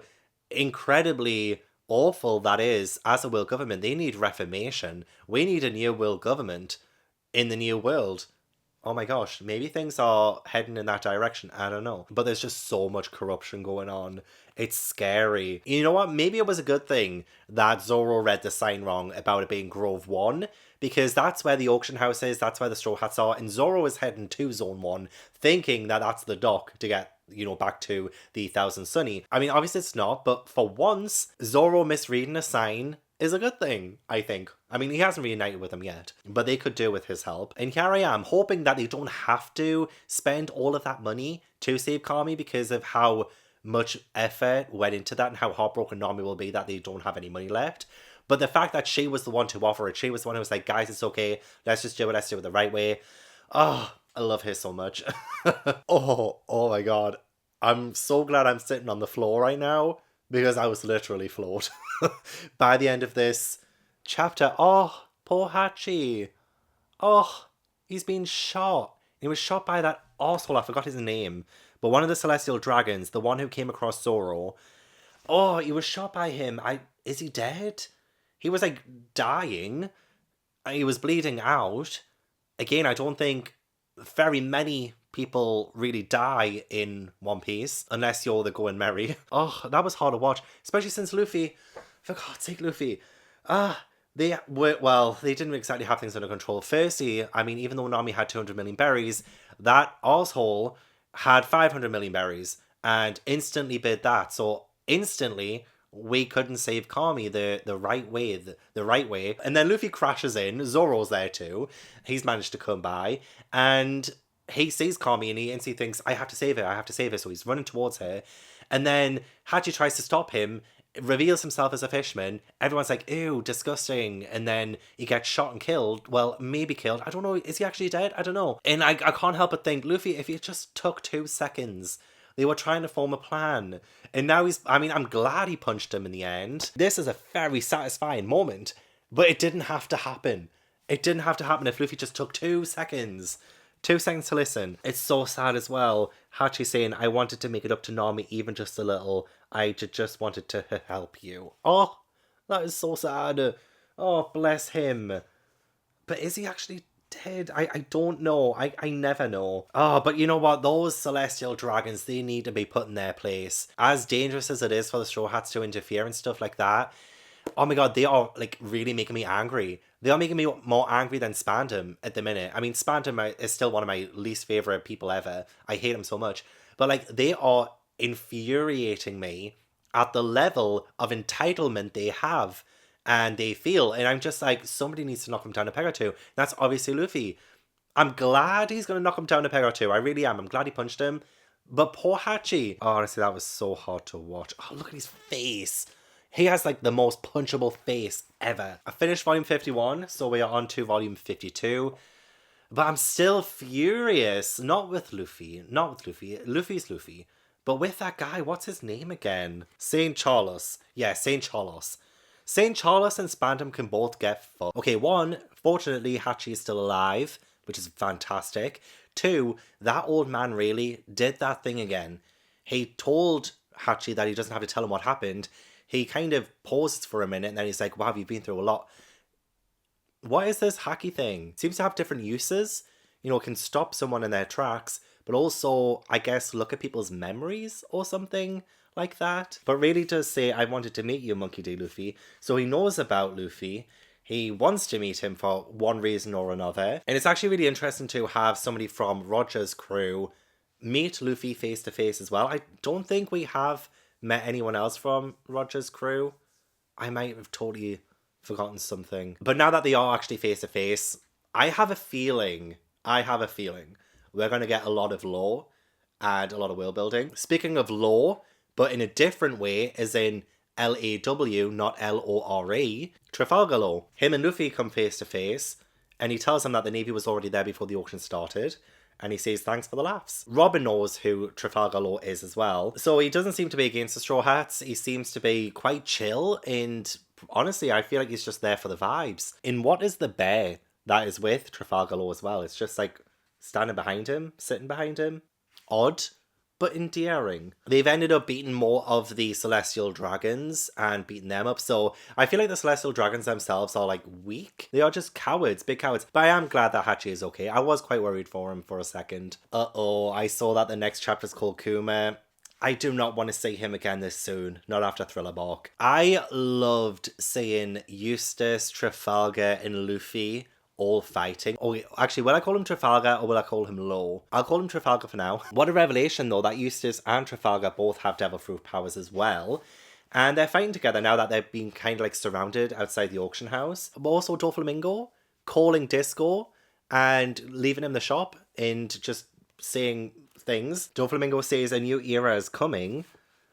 incredibly awful that is as a world government. They need reformation. We need a new world government in the new world. Oh my gosh, maybe things are heading in that direction. I don't know. But there's just so much corruption going on. It's scary. You know what? Maybe it was a good thing that Zoro read the sign wrong about it being Grove 1, because that's where the auction house is, that's where the Straw Hats are, and Zoro is heading to Zone 1, thinking that that's the dock to get, back to the Thousand Sunny. I mean, obviously it's not, but for once, Zoro misreading a sign is a good thing, I think. I mean, he hasn't reunited with them yet, but they could do with his help. And here I am, hoping that they don't have to spend all of that money to save Carmen because of how much effort went into that and how heartbroken Nami will be that they don't have any money left. But the fact that she was the one to offer it, she was the one who was like, guys, it's okay, let's just do it, let's do it the right way. Oh, I love her so much. oh my god. I'm so glad I'm sitting on the floor right now because I was literally floored. By the end of this chapter, oh, poor Hachi. Oh, he's been shot. He was shot by that arsehole, I forgot his name. But one of the Celestial Dragons, the one who came across Zoro. Oh, he was shot by him. Is he dead? He was like dying. He was bleeding out. Again, I don't think very many people really die in One Piece, unless you're the Going Merry. Oh, that was hard to watch, especially since Luffy, for God's sake, Luffy. They didn't exactly have things under control. Firstly, I mean, even though Nami had 200 million berries, that arsehole had 500 million berries and instantly bid that. So instantly, we couldn't save Carmen the right way, the right way. And then Luffy crashes in. Zoro's there too. He's managed to come by and he sees Carmen and he instantly thinks, I have to save her. So he's running towards her. And then Hachi tries to stop him, reveals himself as a fisherman. Everyone's like, ew, disgusting. And then he gets shot and killed. Well, maybe killed. I don't know. Is he actually dead? I don't know. And I can't help but think, Luffy, if you just took 2 seconds, they were trying to form a plan. And now I'm glad he punched him in the end. This is a very satisfying moment, but it didn't have to happen. It didn't have to happen if Luffy just took 2 seconds 2 seconds to listen. It's so sad as well. Hachi saying, I wanted to make it up to Nami even just a little. I just wanted to help you. Oh, that is so sad. Oh, bless him. But is he actually dead? I don't know. I never know. Oh, but you know what? Those celestial dragons, they need to be put in their place. As dangerous as it is for the Straw Hats to interfere and stuff like that, oh my god, they are like really making me angry. They are making me more angry than Spandam at the minute. I mean, Spandam is still one of my least favorite people ever. I hate him so much. But like, they are infuriating me at the level of entitlement they have and they feel. And I'm just like, somebody needs to knock him down a peg or two. That's obviously Luffy. I'm glad he's going to knock him down a peg or two. I really am. I'm glad he punched him. But poor Hachi. Oh, honestly, that was so hard to watch. Oh, look at his face. He has like the most punchable face ever. I finished volume 51, so we are on to volume 52. But I'm still furious. Not with Luffy. Luffy's Luffy. But with that guy, what's his name again? Saint Charles. Yeah, Saint Charles. Saint Charles and Spandam can both get fucked. Okay, 1, fortunately, Hachi is still alive, which is fantastic. 2, that old man really did that thing again. He told Hachi that he doesn't have to tell him what happened. He kind of pauses for a minute and then he's like, wow, you've been through a lot. What is this hacky thing? It seems to have different uses. You know, it can stop someone in their tracks, but also, I guess, look at people's memories or something like that. But really does say, I wanted to meet you, Monkey D. Luffy. So he knows about Luffy. He wants to meet him for one reason or another. And it's actually really interesting to have somebody from Roger's crew meet Luffy face to face as well. I don't think we have met anyone else from Roger's crew. I might have totally forgotten something. But now that they are actually face to face, I have a feeling we're going to get a lot of lore and a lot of world building. Speaking of lore, but in a different way, as in L-A-W, not L-O-R-E, Trafalgar Law. Him and Luffy come face to face, and he tells him that the Navy was already there before the auction started. And he says, thanks for the laughs. Robin knows who Trafalgar Law is as well. So he doesn't seem to be against the Straw Hats. He seems to be quite chill. And honestly, I feel like he's just there for the vibes. In What is the Bear that is with Trafalgar Law as well? It's just like standing behind him, sitting behind him. Odd, but endearing. They've ended up beating more of the Celestial Dragons and beating them up. So I feel like the Celestial Dragons themselves are like weak. They are just cowards, big cowards. But I am glad that Hachi is okay. I was quite worried for him for a second. Uh-oh, I saw that the next chapter is called Kuma. I do not want to see him again this soon. Not after Thriller Bark. I loved seeing Eustace, Trafalgar, and Luffy all fighting. Oh, actually, will I call him Trafalgar or will I call him Law? I'll call him Trafalgar for now. What a revelation, though, that Eustace and Trafalgar both have devil fruit powers as well. And they're fighting together now that they're being kind of like surrounded outside the auction house. But also Doflamingo calling Disco and leaving him the shop and just saying things. Doflamingo says a new era is coming.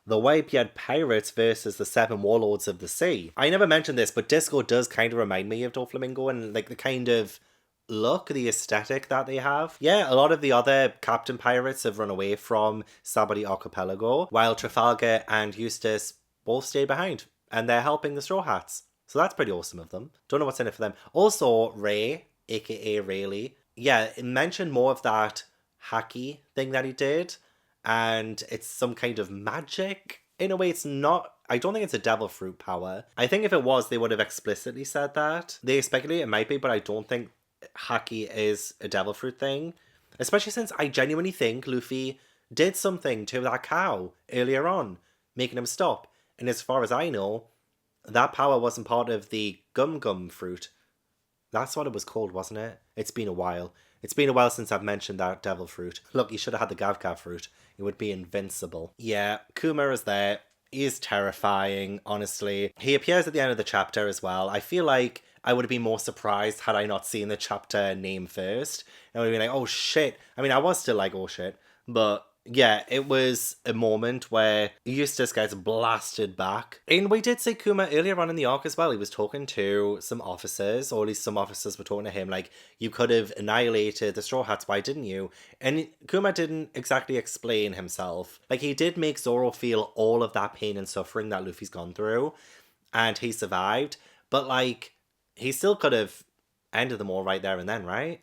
The Whitebeard Pirates versus the 7 Warlords of the Sea. I never mentioned this, but Disco does kind of remind me of Doflamingo and like the kind of look, the aesthetic that they have. Yeah, a lot of the other Captain Pirates have run away from Sabaody Archipelago, while Trafalgar and Eustace both stay behind, and they're helping the Straw Hats. So that's pretty awesome of them. Don't know what's in it for them. Also, Ray, aka Rayleigh, yeah, it mentioned more of that hacky thing that he did. And it's some kind of magic. In a way, it's not... I don't think it's a devil fruit power. I think if it was, they would have explicitly said that. They speculate it might be, but I don't think Haki is a devil fruit thing. Especially since I genuinely think Luffy did something to that cow earlier on, making him stop. And as far as I know, that power wasn't part of the Gum Gum fruit. That's what it was called, wasn't it? It's been a while. It's been a while since I've mentioned that devil fruit. Look, you should have had the Gav Gav fruit. It would be invincible. Yeah, Kuma is there. He is terrifying, honestly. He appears at the end of the chapter as well. I feel like I would have been more surprised had I not seen the chapter name first. I would have been like, oh shit. I mean, I was still like, oh shit. But yeah, it was a moment where Eustace gets blasted back. And we did see Kuma earlier on in the arc as well. He was talking to some officers, or at least some officers were talking to him like, you could have annihilated the Straw Hats, why didn't you? And Kuma didn't exactly explain himself. Like, he did make Zoro feel all of that pain and suffering that Luffy's gone through, and he survived. But like, he still could have ended them all right there and then, right?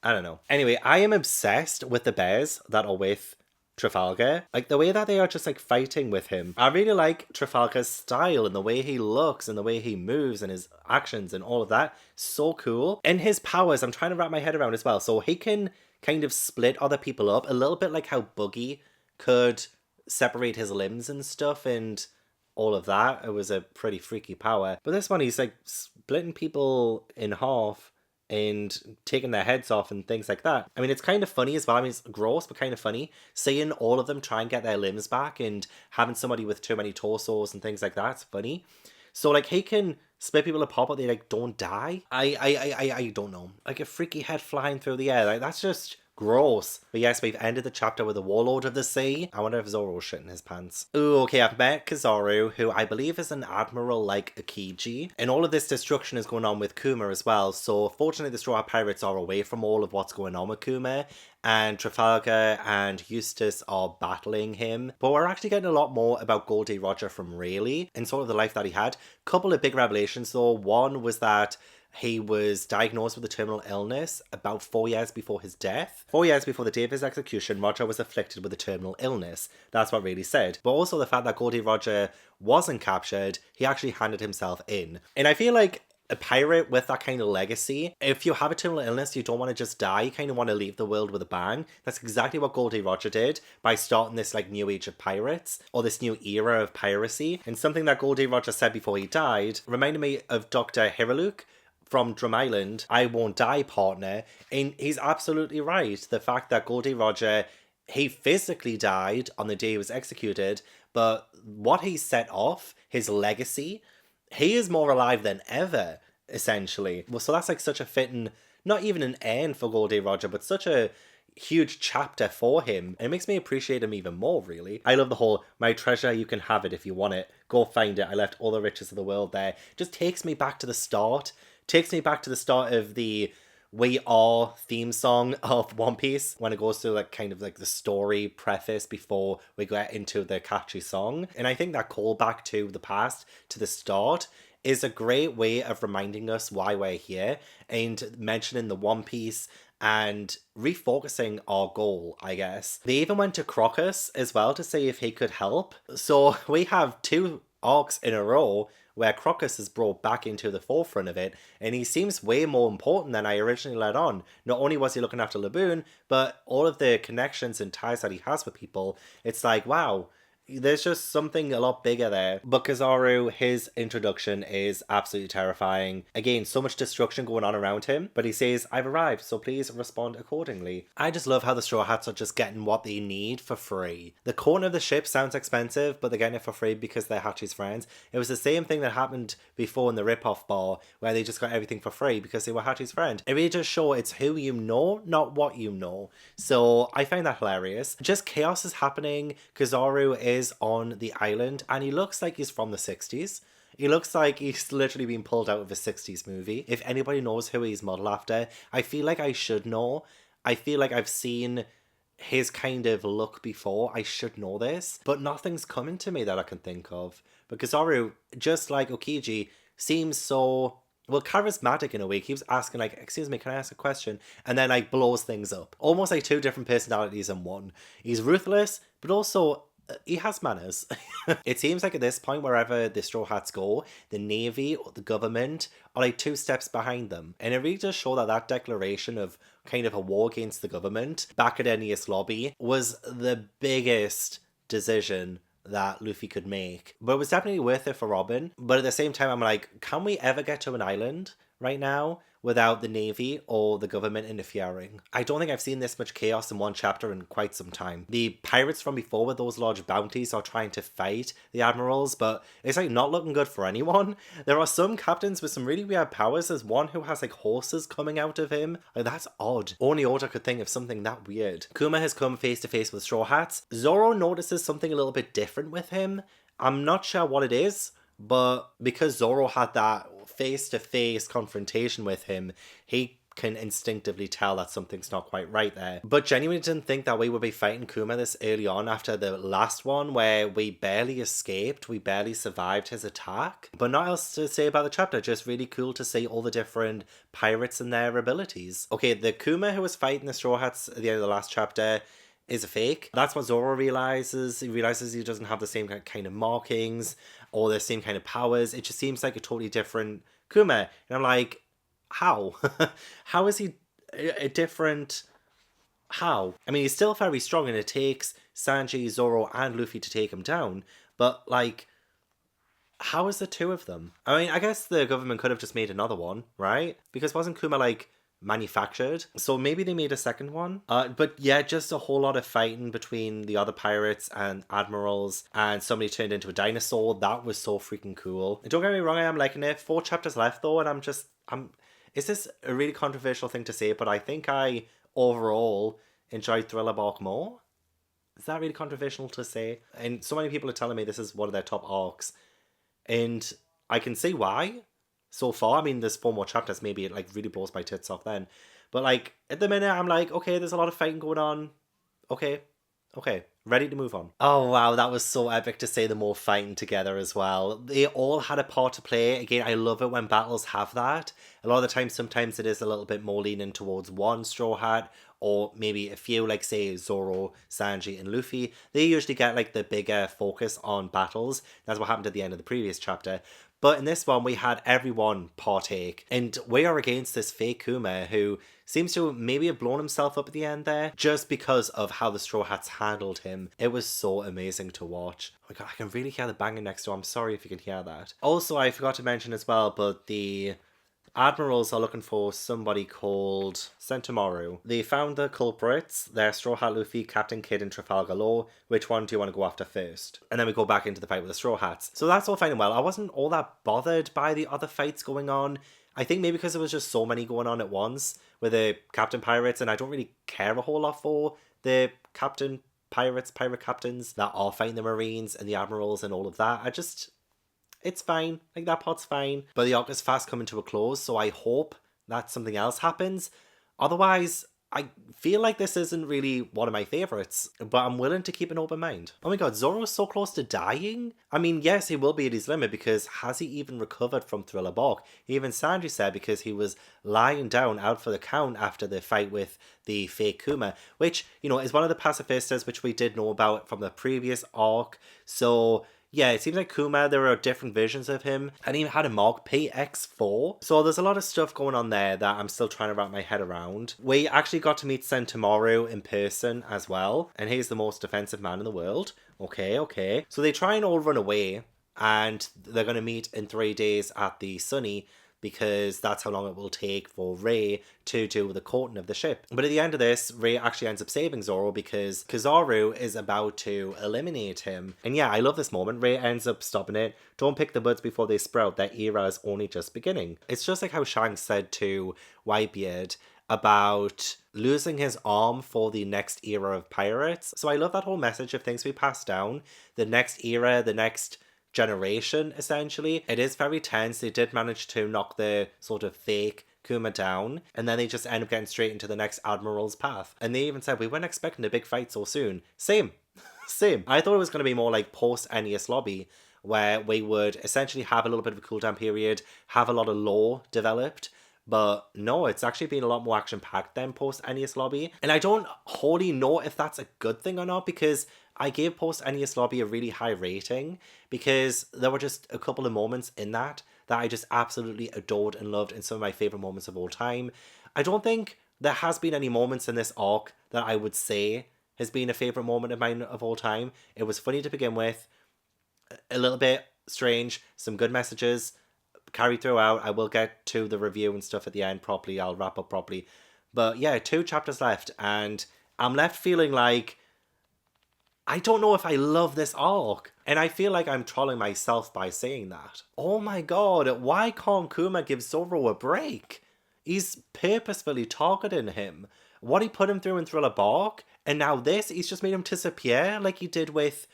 I don't know. Anyway, I am obsessed with the bears that are with Trafalgar. Like, the way that they are just, like, fighting with him. I really like Trafalgar's style and the way he looks and the way he moves and his actions and all of that. So cool. And his powers, I'm trying to wrap my head around as well. So he can kind of split other people up, a little bit like how Buggy could separate his limbs and stuff and all of that. It was a pretty freaky power. But this one, he's, like, splitting people in half and taking their heads off and things like that. I mean, it's kind of funny as well. I mean, it's gross, but kind of funny. Seeing all of them try and get their limbs back and having somebody with too many torsos and things like that, it's funny. So, like, he can split people apart, but they, like, don't die. I don't know. Like, a freaky head flying through the air. Like, that's just gross. But yes, we've ended the chapter with a warlord of the sea. I wonder if Zoro's shit in his pants. Ooh, okay, I've met Kizaru, who I believe is an admiral like Aokiji. And all of this destruction is going on with Kuma as well. So fortunately, the Straw Hat Pirates are away from all of what's going on with Kuma. And Trafalgar and Eustace are battling him. But we're actually getting a lot more about Goldie Roger from Rayleigh and sort of the life that he had. Couple of big revelations though. One was that he was diagnosed with a terminal illness about 4 years before his death. 4 years before the day of his execution, Roger was afflicted with a terminal illness. That's what Rayleigh said. But also the fact that Goldie Roger wasn't captured, he actually handed himself in. And I feel like a pirate with that kind of legacy, if you have a terminal illness, you don't want to just die, you kind of want to leave the world with a bang. That's exactly what Goldie Roger did by starting this like new age of pirates, or this new era of piracy. And something that Goldie Roger said before he died reminded me of Dr. Hiraluk from Drum Island, I Won't Die, partner. And he's absolutely right. The fact that Goldie Roger, he physically died on the day he was executed, but what he set off, his legacy, he is more alive than ever, essentially. Well, so that's like such a fitting, not even an end for Goldie Roger, but such a huge chapter for him. It makes me appreciate him even more, really. I love the whole, my treasure, you can have it if you want it. Go find it. I left all the riches of the world there. Just takes me back to the start. Takes me back to the start of the We Are theme song of One Piece, when it goes through like kind of like the story preface before we get into the catchy song. And I think that callback to the past, to the start, is a great way of reminding us why we're here and mentioning the One Piece and refocusing our goal, I guess. They even went to Crocus as well to see if he could help. So we have 2 arcs in a row where Crocus is brought back into the forefront of it, and he seems way more important than I originally let on. Not only was he looking after Laboon, but all of the connections and ties that he has with people, it's like, wow, there's just something a lot bigger there. But Kizaru, his introduction is absolutely terrifying. Again, so much destruction going on around him, but he says, I've arrived, so please respond accordingly. I just love how the Straw Hats are just getting what they need for free. The corner of the ship sounds expensive, but they're getting it for free because they're Hachi's friends. It was the same thing that happened before in the rip-off bar, where they just got everything for free because they were Hachi's friend. It really does show it's who you know, not what you know. So I find that hilarious. Just chaos is happening. Kizaru is on the island and he looks like he's from the 60s. He looks like he's literally been pulled out of a 60s movie. If anybody knows who he's modeled after, I feel like I should know. I feel like I've seen his kind of look before. I should know this, but nothing's coming to me that I can think of. But Kizaru, just like Aokiji, seems so, well, charismatic in a way. He keeps asking like, excuse me, can I ask a question? And then like blows things up. Almost like 2 different personalities in one. He's ruthless, but also he has manners. It seems like at this point, wherever the Straw Hats go, the Navy or the government are like 2 steps behind them. And it really does show that that declaration of kind of a war against the government back at Enies Lobby was the biggest decision that Luffy could make. But it was definitely worth it for Robin. But at the same time, I'm like, can we ever get to an island right now without the Navy or the government interfering? I don't think I've seen this much chaos in one chapter in quite some time. The pirates from before with those large bounties are trying to fight the admirals, but it's like not looking good for anyone. There are some captains with some really weird powers. There's one who has like horses coming out of him. Like, that's odd. Only Oda could think of something that weird. Kuma has come face to face with Straw Hats. Zoro notices something a little bit different with him. I'm not sure what it is, but because Zoro had that face-to-face confrontation with him, he can instinctively tell that something's not quite right there. But genuinely didn't think that we would be fighting Kuma this early on after the last one where we barely escaped, we barely survived his attack. But not else to say about the chapter, just really cool to see all the different pirates and their abilities. Okay, the Kuma who was fighting the Straw Hats at the end of the last chapter is a fake. That's what Zoro realizes. He realizes he doesn't have the same kind of markings or the same kind of powers. It just seems like a totally different Kuma. And I'm like, how? How is he a different... How? I mean, he's still very strong and it takes Sanji, Zoro, and Luffy to take him down. But, like, how is the two of them? I mean, I guess the government could have just made another one, right? Because wasn't Kuma, like, manufactured? So maybe they made a second one. But yeah, just a whole lot of fighting between the other pirates and admirals, and somebody turned into a dinosaur. That was so freaking cool. And don't get me wrong, I am liking it. 4 chapters left though, and is this a really controversial thing to say, but I think I overall enjoyed Thriller Bark more. Is that really controversial to say? And so many people are telling me this is one of their top arcs, and I can see why. So far, I mean, there's 4 more chapters, maybe it like really blows my tits off then. But like, at the minute, I'm like, okay, there's a lot of fighting going on. Okay, ready to move on. Oh wow, that was so epic to see them all fighting together as well. They all had a part to play. Again, I love it when battles have that. A lot of the time, sometimes it is a little bit more leaning towards one Straw Hat, or maybe a few, like say Zoro, Sanji, and Luffy. They usually get like the bigger focus on battles. That's what happened at the end of the previous chapter. But in this one, we had everyone partake. And we are against this fake Kuma who seems to maybe have blown himself up at the end there just because of how the Straw Hats handled him. It was so amazing to watch. Oh my god, I can really hear the banging next door. I'm sorry if you can hear that. Also, I forgot to mention as well, but the admirals are looking for somebody called Sentomaru. They found the culprits. They're Straw Hat Luffy, Captain Kidd, and Trafalgar Law. Which one do you want to go after first? And then we go back into the fight with the Straw Hats. So that's all fine and well. I wasn't all that bothered by the other fights going on. I think maybe because there was just so many going on at once with the Captain Pirates, and I don't really care a whole lot for the Captain Pirates, pirate captains that are fighting the Marines and the Admirals and all of that. It's fine. Like, that part's fine. But the arc is fast coming to a close, so I hope that something else happens. Otherwise, I feel like this isn't really one of my favourites, but I'm willing to keep an open mind. Oh my god, Zoro's so close to dying? I mean, yes, he will be at his limit, because has he even recovered from Thriller Bark? Even Sanji said because he was lying down out for the count after the fight with the fake Kuma, which, you know, is one of the pacifistas, which we did know about from the previous arc. So yeah, it seems like Kuma, there are different versions of him, and he had a mark PX4. So there's a lot of stuff going on there that I'm still trying to wrap my head around. We actually got to meet Sentomaru in person as well, and he's the most defensive man in the world. Okay. So they try and all run away, and they're going to meet in 3 days at the Sunny, because that's how long it will take for Ray to do the courting of the ship. But at the end of this, Ray actually ends up saving Zoro because Kizaru is about to eliminate him. And yeah, I love this moment. Ray ends up stopping it. Don't pick the buds before they sprout. Their era is only just beginning. It's just like how Shanks said to Whitebeard about losing his arm for the next era of pirates. So I love that whole message of things we pass down. The next era, the next generation, essentially. It is very tense. They did manage to knock the sort of fake Kuma down, and then they just end up getting straight into the next Admiral's path. And they even said, we weren't expecting a big fight so soon. Same. I thought it was going to be more like post-Enies Lobby, where we would essentially have a little bit of a cooldown period, have a lot of lore developed. But no, it's actually been a lot more action-packed than post-Enies Lobby. And I don't wholly know if that's a good thing or not, because I gave post-Enies Lobby a really high rating, because there were just a couple of moments in that I just absolutely adored and loved, and some of my favourite moments of all time. I don't think there has been any moments in this arc that I would say has been a favourite moment of mine of all time. It was funny to begin with, a little bit strange, some good messages carried throughout. I will get to the review and stuff at the end properly. I'll wrap up properly. But yeah, 2 chapters left, and I'm left feeling like I don't know if I love this arc. And I feel like I'm trolling myself by saying that. Oh my god, why can't Kuma give Zoro a break? He's purposefully targeting him. What he put him through in Thriller Bark, and now this, he's just made him disappear like he did with,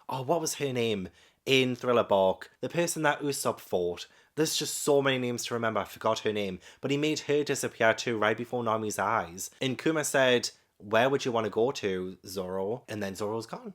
oh, what was her name in Thriller Bark? The person that Usopp fought. There's just so many names to remember. I forgot her name. But he made her disappear too right before Nami's eyes. And Kuma said, where would you want to go to, Zoro? And then Zoro's gone.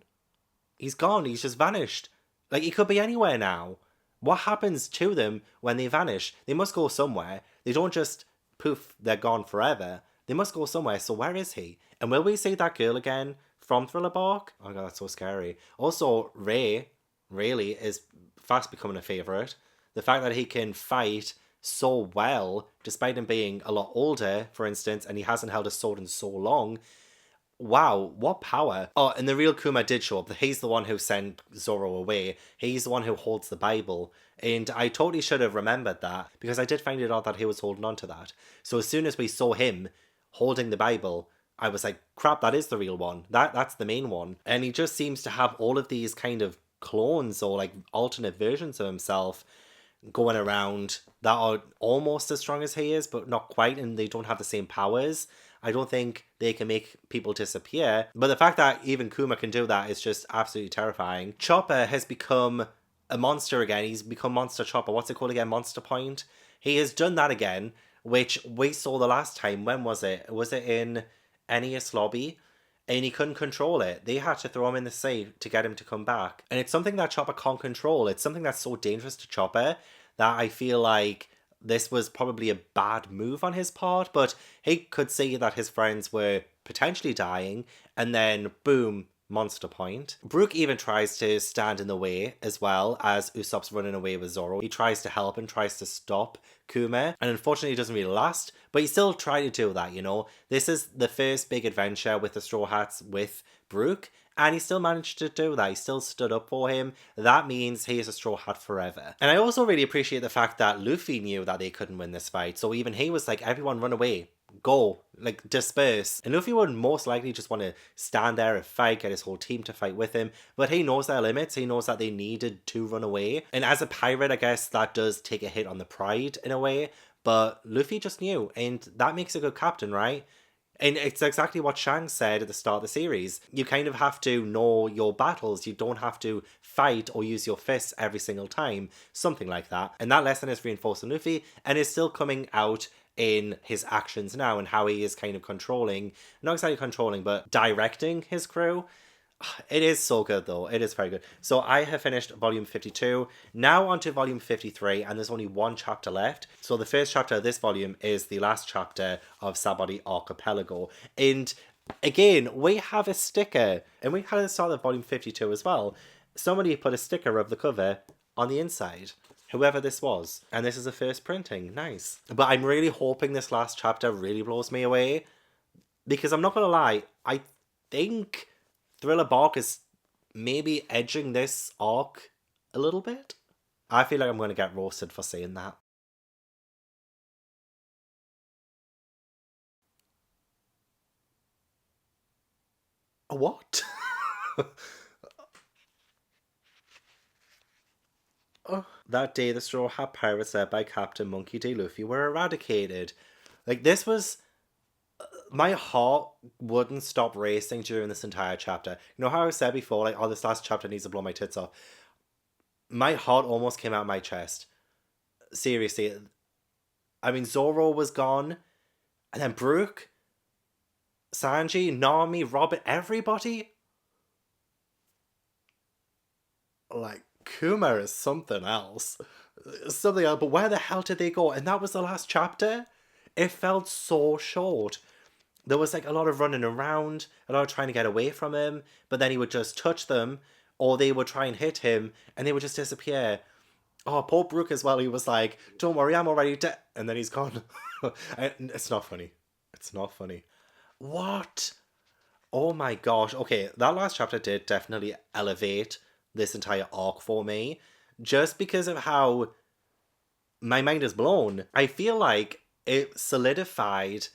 He's gone. He's just vanished. Like, he could be anywhere now. What happens to them when they vanish? They must go somewhere. They don't just poof, they're gone forever. They must go somewhere. So where is he? And will we see that girl again from Thriller Bark? Oh my god, that's so scary. Also, Ray really is fast becoming a favourite. The fact that he can fight so well, despite him being a lot older, for instance, and he hasn't held a sword in so long. Wow, what power. Oh, and the real Kuma did show up. He's the one who sent Zoro away. He's the one who holds the Bible. And I totally should have remembered that, because I did find it odd that he was holding on to that. So as soon as we saw him holding the Bible, I was like, crap, that is the real one. That's the main one. And he just seems to have all of these kind of clones or like alternate versions of himself going around that are almost as strong as he is, but not quite, and they don't have the same powers. I don't think they can make people disappear. But the fact that even Kuma can do that is just absolutely terrifying. Chopper has become a monster again. He's become Monster Chopper. What's it called again? Monster Point. He has done that again, which we saw the last time. When was it? Was it in Enies Lobby? And he couldn't control it. They had to throw him in the sea to get him to come back. And it's something that Chopper can't control. It's something that's so dangerous to Chopper that I feel like this was probably a bad move on his part, but he could see that his friends were potentially dying, and then boom, Monster Point. Brook even tries to stand in the way as well as Usopp's running away with Zoro. He tries to help and tries to stop Kuma, and unfortunately it doesn't really last, but he still tried to do that, you know. This is the first big adventure with the Straw Hats with Brook, and he still managed to do that. He still stood up for him. That means he is a Straw Hat forever. And I also really appreciate the fact that Luffy knew that they couldn't win this fight, so even he was like, everyone run away. Go, like, disperse. And Luffy would most likely just want to stand there and fight, get his whole team to fight with him, but he knows their limits. He knows that they needed to run away, and as a pirate, I guess that does take a hit on the pride in a way, but Luffy just knew, and that makes a good captain, right? And it's exactly what Shang said at the start of the series. You kind of have to know your battles. You don't have to fight or use your fists every single time. Something like that. And that lesson is reinforced in Luffy and is still coming out in his actions now and how he is kind of controlling, not exactly controlling, but directing his crew. It is so good though. It is very good. So I have finished volume 52. Now on to volume 53, and there's only one chapter left. So the first chapter of this volume is the last chapter of Sabaody Archipelago. And again, we have a sticker, and we had at the start of volume 52 as well. Somebody put a sticker of the cover on the inside. Whoever this was. And this is the first printing. Nice. But I'm really hoping this last chapter really blows me away. Because I'm not going to lie, I think Thriller Bark is maybe edging this arc a little bit. I feel like I'm going to get roasted for saying that. What? Oh. That day, the Straw Hat Pirates led by Captain Monkey D. Luffy were eradicated. Like, this was... My heart wouldn't stop racing during this entire chapter. You know how I said before, like, oh, this last chapter needs to blow my tits off? My heart almost came out of my chest. Seriously. I mean, Zoro was gone. And then Brook, Sanji, Nami, Robin, everybody. Like, Kuma is something else. Something else. But where the hell did they go? And that was the last chapter? It felt so short. There was like a lot of running around, a lot of trying to get away from him, but then he would just touch them, or they would try and hit him, and they would just disappear. Oh, poor Brook as well, he was like, don't worry, I'm already dead, and then he's gone. It's not funny. It's not funny. What? Oh my gosh. Okay, that last chapter did definitely elevate this entire arc for me, just because of how my mind is blown. I feel like it solidified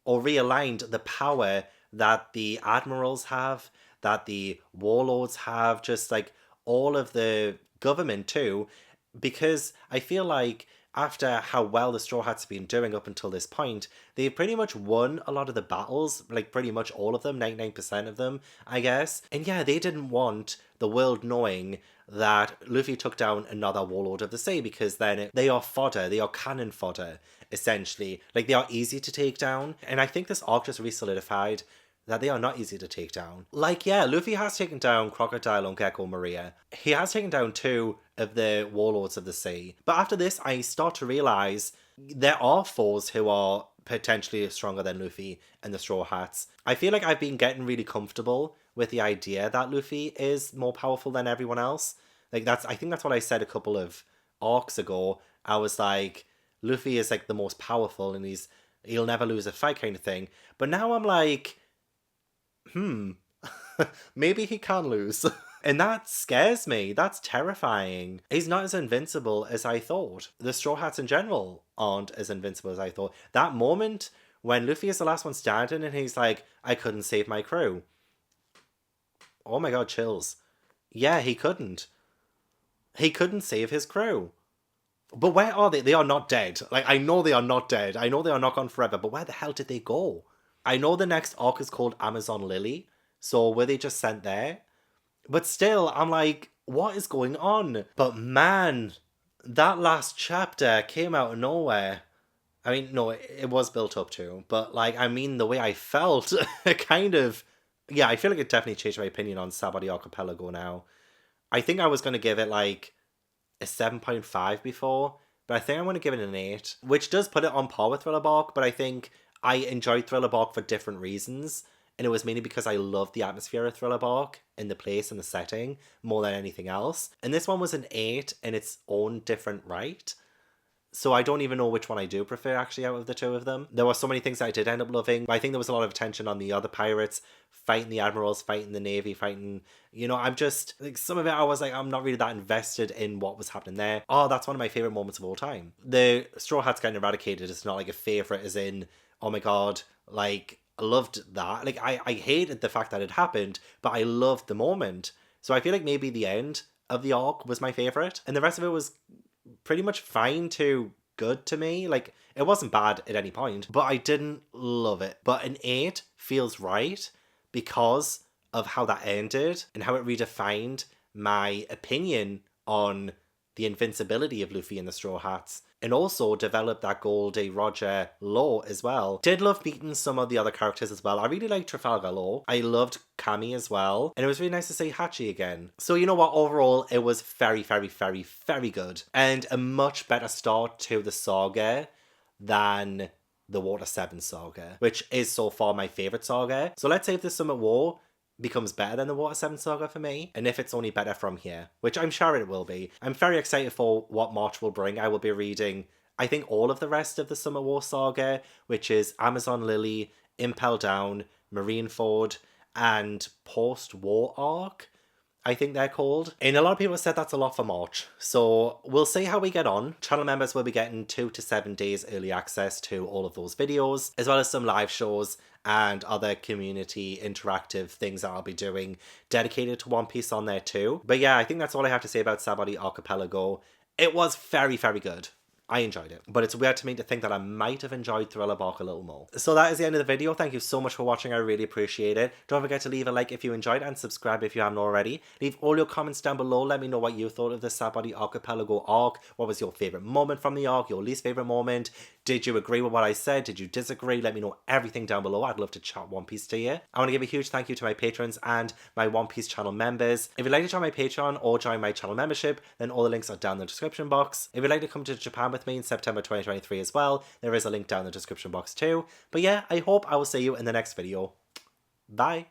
or realigned the power that the admirals have, that the warlords have, just like all of the government too, because I feel like after how well the Straw Hats have been doing up until this point, they've pretty much won a lot of the battles, like pretty much all of them, 99% of them, I guess. And yeah, they didn't want the world knowing that Luffy took down another warlord of the sea, because then they are fodder, they are cannon fodder, essentially. Like, they are easy to take down, and I think this arc just really solidified that they are not easy to take down. Like, yeah, Luffy has taken down Crocodile and Gecko Maria. He has taken down 2 of the warlords of the sea. But after this, I start to realize there are foes who are potentially stronger than Luffy and the Straw Hats. I feel like I've been getting really comfortable with the idea that Luffy is more powerful than everyone else. Like, I think that's what I said a couple of arcs ago. I was like, Luffy is like the most powerful and he'll never lose a fight kind of thing. But now I'm like, maybe he can lose. And that scares me. That's terrifying. He's not as invincible as I thought. The Straw Hats in general aren't as invincible as I thought. That moment when Luffy is the last one standing and he's like, I couldn't save my crew. Oh my god, chills. Yeah, he couldn't. He couldn't save his crew. But where are they? They are not dead. Like, I know they are not dead. I know they are not gone forever. But where the hell did they go? I know the next arc is called Amazon Lily. So were they just sent there? But still, I'm like, what is going on? But man, that last chapter came out of nowhere. I mean, no, it was built up to. But, like, I mean, the way I felt, it kind of... Yeah, I feel like it definitely changed my opinion on Sabaody Archipelago now. I think I was going to give it, like, a 7.5 before. But I think I'm going to give it an 8. Which does put it on par with Thriller Bark. But I think I enjoyed Thriller Bark for different reasons. And it was mainly because I loved the atmosphere of Thriller Bark and the place and the setting more than anything else. And this one was an 8 in its own different right. So I don't even know which one I do prefer, actually, out of the 2 of them. There were so many things that I did end up loving. But I think there was a lot of attention on the other pirates, fighting the admirals, fighting the navy, fighting... You know, I'm just... Like, some of it I was like, I'm not really that invested in what was happening there. Oh, that's one of my favourite moments of all time. The Straw Hats getting eradicated is not like a favourite as in, oh my god, like... I loved that. Like, I hated the fact that it happened, but I loved the moment. So I feel like maybe the end of the arc was my favourite. And the rest of it was pretty much fine to good to me. Like, it wasn't bad at any point, but I didn't love it. But an 8 feels right because of how that ended and how it redefined my opinion on the invincibility of Luffy and the Straw Hats. And also developed that Goldie Roger lore as well. Did love meeting some of the other characters as well. I really liked Trafalgar Law. I loved Camille as well. And it was really nice to see Hachi again. So you know what? Overall, it was very, very, very, very good. And a much better start to the saga than the Water 7 saga, which is so far my favourite saga. So let's say if the Summit War becomes better than the Water 7 saga for me, and if it's only better from here, which I'm sure it will be. I'm very excited for what March will bring. I will be reading, I think, all of the rest of the Summit War saga, which is Amazon Lily, Impel Down, Marineford, and Post-War Arc, I think they're called. And a lot of people said that's a lot for March. So we'll see how we get on. Channel members will be getting 2 to 7 days early access to all of those videos, as well as some live shows and other community interactive things that I'll be doing dedicated to One Piece on there too. But yeah, I think that's all I have to say about Sabaody Archipelago. It was very, very good. I enjoyed it. But it's weird to me to think that I might have enjoyed Thriller Bark a little more. So that is the end of the video. Thank you so much for watching. I really appreciate it. Don't forget to leave a like if you enjoyed and subscribe if you haven't already. Leave all your comments down below. Let me know what you thought of the Sabaody Archipelago arc. What was your favourite moment from the arc? Your least favourite moment? Did you agree with what I said? Did you disagree? Let me know everything down below. I'd love to chat One Piece to you. I want to give a huge thank you to my patrons and my One Piece channel members. If you'd like to join my Patreon or join my channel membership, then all the links are down in the description box. If you'd like to come to Japan with me in September 2023 as well, there is a link down in the description box too. But yeah, I hope I will see you in the next video. Bye!